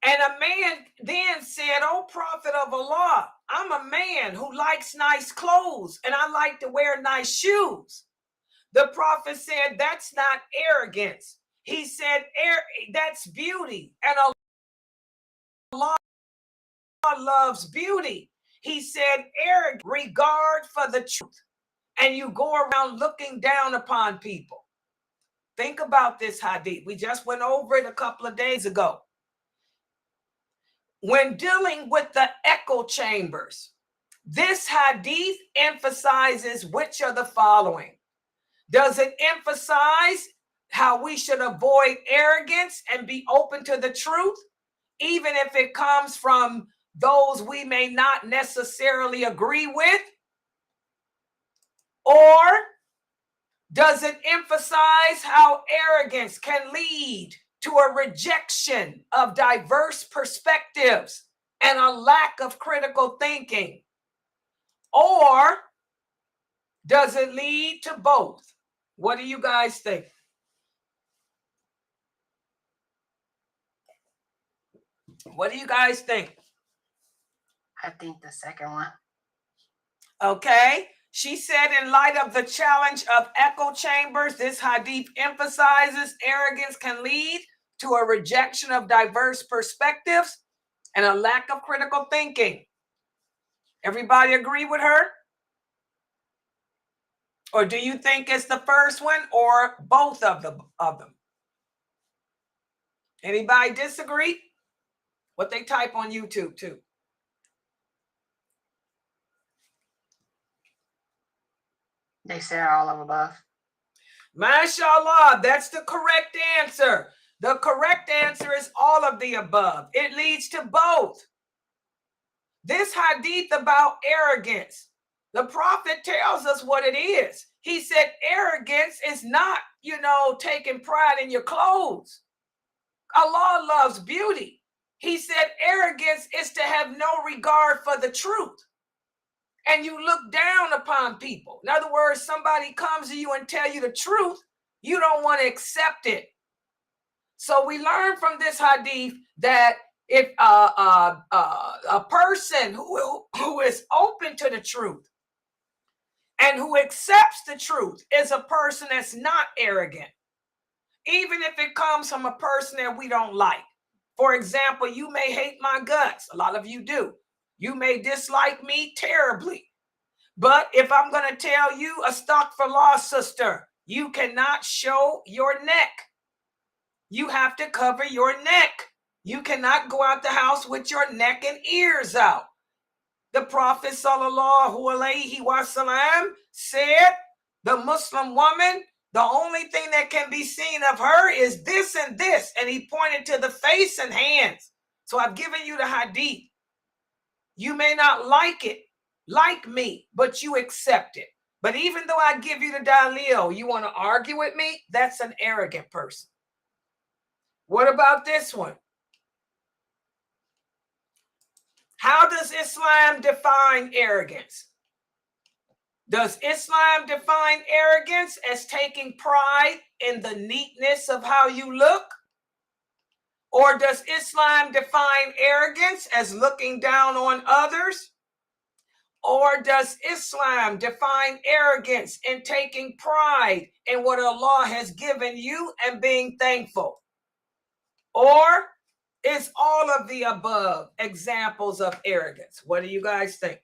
And a man then said, "O Prophet of Allah, I'm a man who likes nice clothes and I like to wear nice shoes." The Prophet said, "That's not arrogance." He said, "That's beauty. And Allah loves beauty." He said, "Arrogance, regard for the truth. And you go around looking down upon people." Think about this hadith. We just went over it a couple of days ago. When dealing with the echo chambers, this hadith emphasizes which of the following. Does it emphasize how we should avoid arrogance and be open to the truth, even if it comes from those we may not necessarily agree with? Or does it emphasize how arrogance can lead to a rejection of diverse perspectives and a lack of critical thinking? Or does it lead to both? What do you guys think? What do you guys think? I think the second one. Okay. She said, in light of the challenge of echo chambers, this hadith emphasizes arrogance can lead to a rejection of diverse perspectives and a lack of critical thinking. Everybody agree with her? Or do you think it's the first one or both of them? Anybody disagree? What they type on YouTube too. They said all of above. MashaAllah, that's the correct answer. The correct answer is all of the above. It leads to both. This hadith about arrogance, the Prophet tells us what it is. He said arrogance is not, taking pride in your clothes. Allah loves beauty. He said arrogance is to have no regard for the truth. And you look down upon people. In other words, somebody comes to you and tell you the truth, you don't want to accept it. So we learn from this hadith that if a person who is open to the truth and who accepts the truth is a person that's not arrogant, even if it comes from a person that we don't like. For example, you may hate my guts. A lot of you do. You may dislike me terribly. But if I'm going to tell you, astaghfirullah, sister, you cannot show your neck. You have to cover your neck. You cannot go out the house with your neck and ears out. The Prophet sallallahu alaihi wasallam said, the Muslim woman, the only thing that can be seen of her is this and this. And he pointed to the face and hands. So I've given you the hadith. You may not like it, like me, but you accept it. But even though I give you the dalil, you want to argue with me? That's an arrogant person. What about this one? How does Islam define arrogance? Does Islam define arrogance as taking pride in the neatness of how you look? Or does Islam define arrogance as looking down on others? Or does Islam define arrogance in taking pride in what Allah has given you and being thankful? Or is all of the above examples of arrogance? What do you guys think?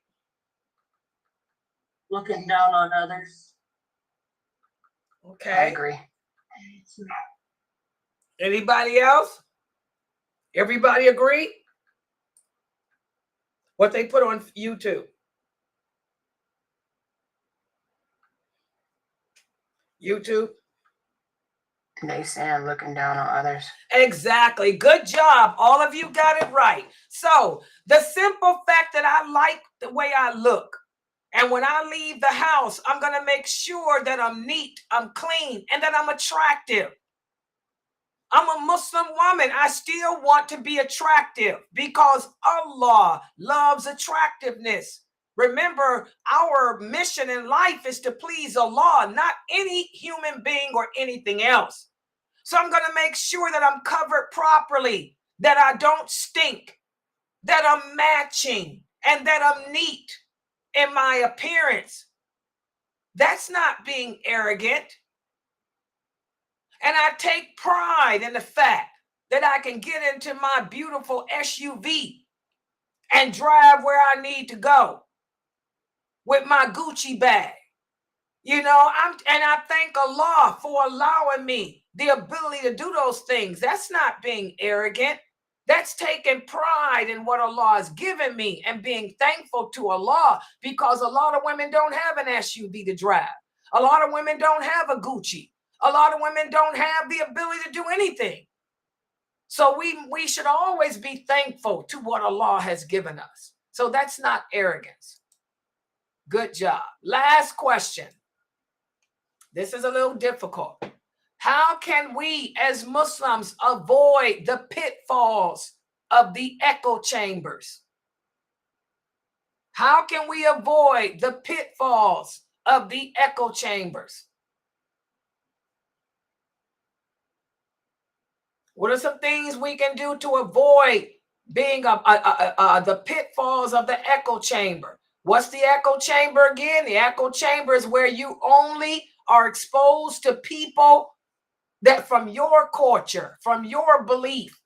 Looking down on others. Okay. I agree. Anybody else? Everybody agree? What they put on YouTube? YouTube? They saying looking down on others. Exactly. Good job. All of you got it right. So the simple fact that I like the way I look, and when I leave the house, I'm going to make sure that I'm neat, I'm clean, and that I'm attractive. I'm a Muslim woman. I still want to be attractive because Allah loves attractiveness. Remember, our mission in life is to please Allah, not any human being or anything else. So I'm going to make sure that I'm covered properly, that I don't stink, that I'm matching, and that I'm neat in my appearance. That's not being arrogant. And I take pride in the fact that I can get into my beautiful SUV and drive where I need to go with my Gucci bag. And I thank Allah for allowing me the ability to do those things. That's not being arrogant. That's taking pride in what Allah has given me and being thankful to Allah, because a lot of women don't have an SUV to drive. A lot of women don't have a Gucci. A lot of women don't have the ability to do anything. So we should always be thankful to what Allah has given us. So that's not arrogance. Good job. Last question. This is a little difficult. How can we as Muslims avoid the pitfalls of the echo chambers? How can we avoid the pitfalls of the echo chambers? What are some things we can do to avoid being the pitfalls of the echo chamber? What's the echo chamber again? The echo chamber is where you only are exposed to people that from your culture, from your belief,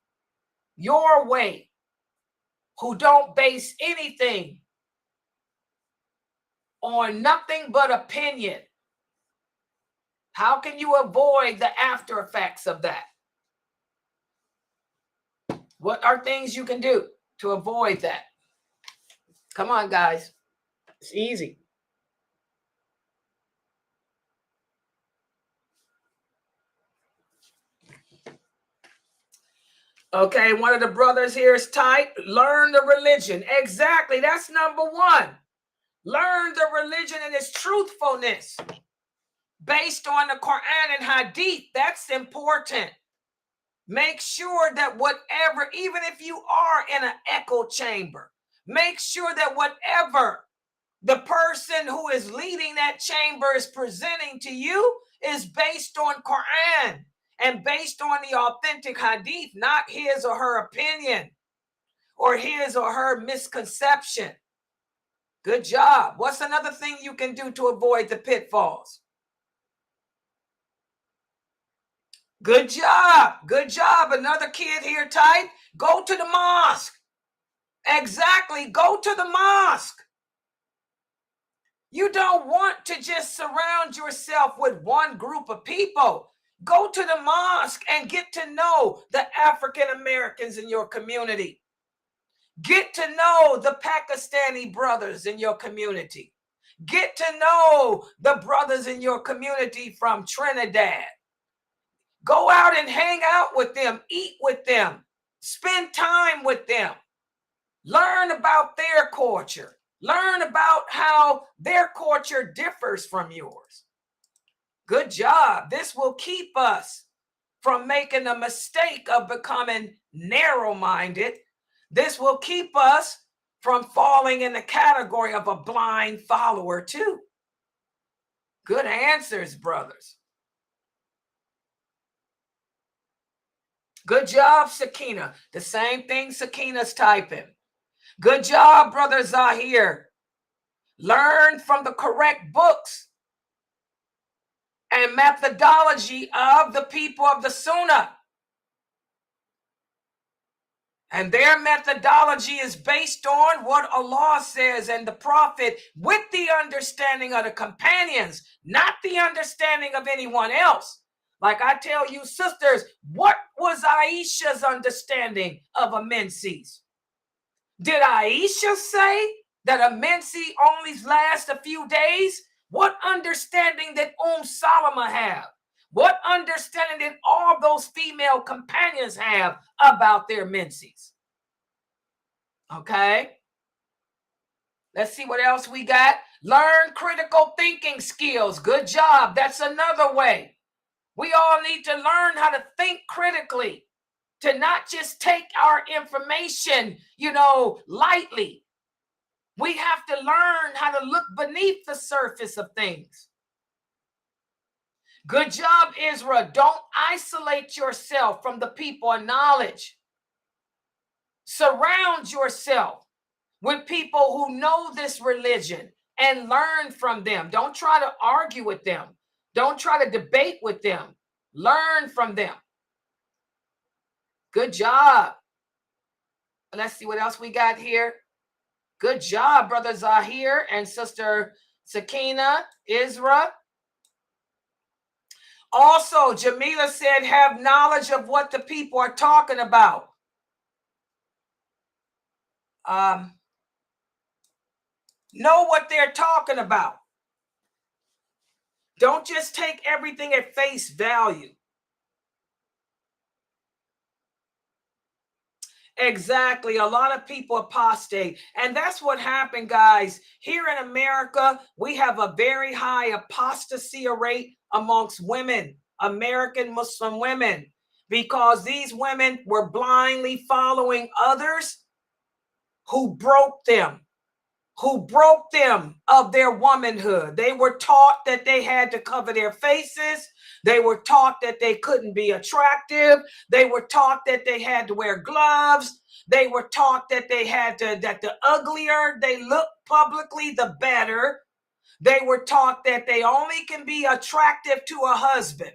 your way, who don't base anything on nothing but opinion. How can you avoid the after effects of that? What are things you can do to avoid that? Come on, guys. It's easy. Okay, one of the brothers here is type, learn the religion. Exactly, that's number one. Learn the religion and its truthfulness based on the Quran and Hadith. That's important. Make sure that whatever, even if you are in an echo chamber, make sure that whatever the person who is leading that chamber is presenting to you is based on Quran and based on the authentic Hadith, not his or her opinion or his or her misconception. Good job. What's another thing you can do to avoid the pitfalls? Good job. Good job. Another kid here type, go to the mosque. Exactly. Go to the mosque. You don't want to just surround yourself with one group of people. Go to the mosque and get to know the African Americans in your community. Get to know the Pakistani brothers in your community. Get to know the brothers in your community from Trinidad. Go out and hang out with them, eat with them, spend time with them. Learn about their culture. Learn about how their culture differs from yours. Good job. This will keep us from making a mistake of becoming narrow-minded. This will keep us from falling in the category of a blind follower too. Good answers, brothers. Good job, Sakina. The same thing Sakina's typing. Good job, brother Zahir. Learn from the correct books and methodology of the people of the Sunnah. And their methodology is based on what Allah says and the Prophet, with the understanding of the companions, not the understanding of anyone else. Like I tell you, sisters, what was Aisha's understanding of a menses? Did Aisha say that a menses only lasts a few days? What understanding did Salama have? What understanding did all those female companions have about their menses? Okay. Let's see what else we got. Learn critical thinking skills. Good job. That's another way. We all need to learn how to think critically, to not just take our information, lightly. We have to learn how to look beneath the surface of things. Good job, Israel. Don't isolate yourself from the people of knowledge. Surround yourself with people who know this religion and learn from them. Don't try to argue with them. Don't try to debate with them. Learn from them. Good job. Let's see what else we got here. Good job, brother Zahir and sister Sakina, Isra. Also, Jamila said, have knowledge of what the people are talking about. Know what they're talking about. Don't just take everything at face value. Exactly. A lot of people apostate. And that's what happened, guys. Here in America, we have a very high apostasy rate amongst women, American Muslim women, because these women were blindly following others who broke them of their womanhood. They were taught that they had to cover their faces. They were taught that they couldn't be attractive. They were taught that they had to wear gloves. They were taught that they had to, that the uglier they look publicly, the better. They were taught that they only can be attractive to a husband.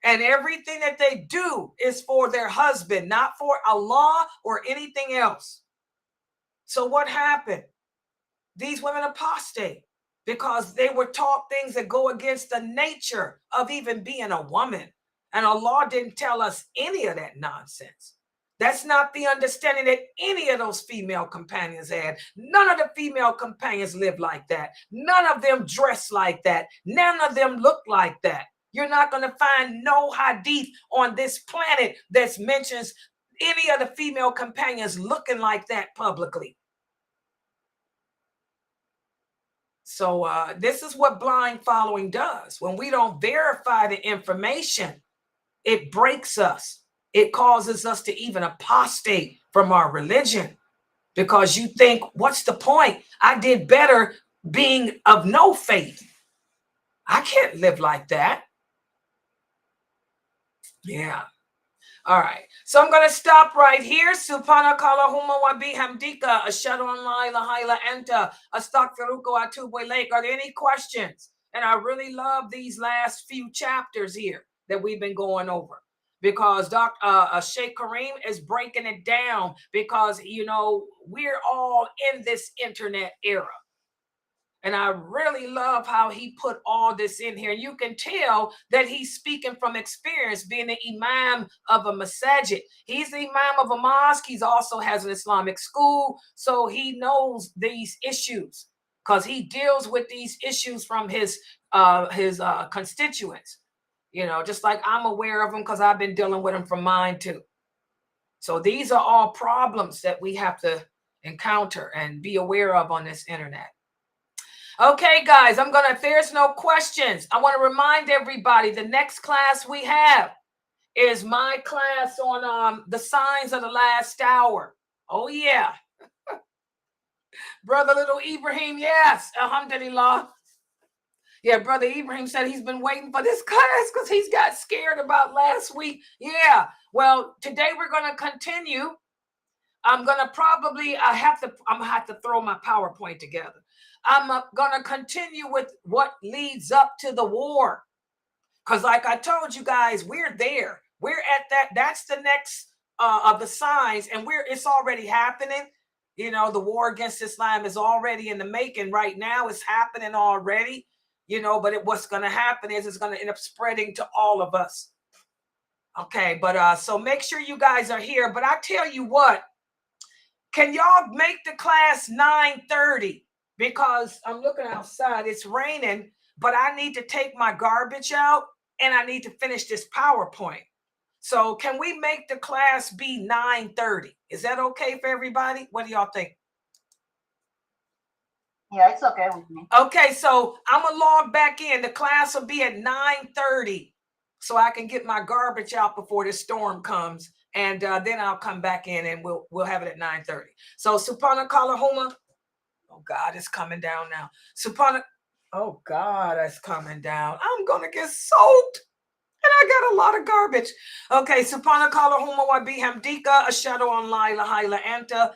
And everything that they do is for their husband, not for Allah or anything else. So what happened? These women apostate because they were taught things that go against the nature of even being a woman. And Allah didn't tell us any of that nonsense. That's not the understanding that any of those female companions had. None of the female companions lived like that. None of them dressed like that. None of them looked like that. You're not going to find no hadith on this planet that mentions any of the female companions looking like that publicly. So this is what blind following does. When we don't verify the information, it breaks us. It causes us to even apostate from our religion because you think, what's the point? I did better being of no faith. I can't live like that. Yeah. All right. So I'm going to stop right here. Subhanaka Allahumma wa bihamdika ashhadu an la ilaha illa anta astaghfiruka wa atubu ilaik. Are there any questions? And I really love these last few chapters here that we've been going over because Sheikh Kareem is breaking it down because, you know, we're all in this internet era. And I really love how he put all this in here. You can tell that he's speaking from experience, being the imam of a masajid. He's the imam of a mosque. He also has an Islamic school. So he knows these issues because he deals with these issues from his constituents. You know, just like I'm aware of them because I've been dealing with them from mine too. So these are all problems that we have to encounter and be aware of on this internet. Okay, guys, if there's no questions, I want to remind everybody the next class we have is my class on the signs of the last hour. Oh, yeah. Brother Little Ibrahim, yes, alhamdulillah. Yeah, Brother Ibrahim said he's been waiting for this class because he's got scared about last week. Yeah, well, today we're going to continue. I'm going to have to throw my PowerPoint together. I'm going to continue with what leads up to the war. Because like I told you guys, we're there. We're at that. That's the next of the signs. And it's already happening. You know, the war against Islam is already in the making right now. It's happening already. You know, but what's going to happen is it's going to end up spreading to all of us. Okay, but so make sure you guys are here. But I tell you what, can y'all make the class 9:30? Because I'm looking outside, it's raining, but I need to take my garbage out and I need to finish this PowerPoint. So can we make the class be 9:30? Is that okay for everybody? What do y'all think? Yeah, it's okay with me. Okay, so I'm gonna log back in. The class will be at 9:30 so I can get my garbage out before the storm comes. And then I'll come back in and we'll have it at 9:30. So Subhanaka Allahumma. Oh, God, it's coming down now. Oh, God, it's coming down. I'm going to get soaked. And I got a lot of garbage. Okay, Subhanaka Allahumma wa bihamdika ashhadu an la ilaha illa anta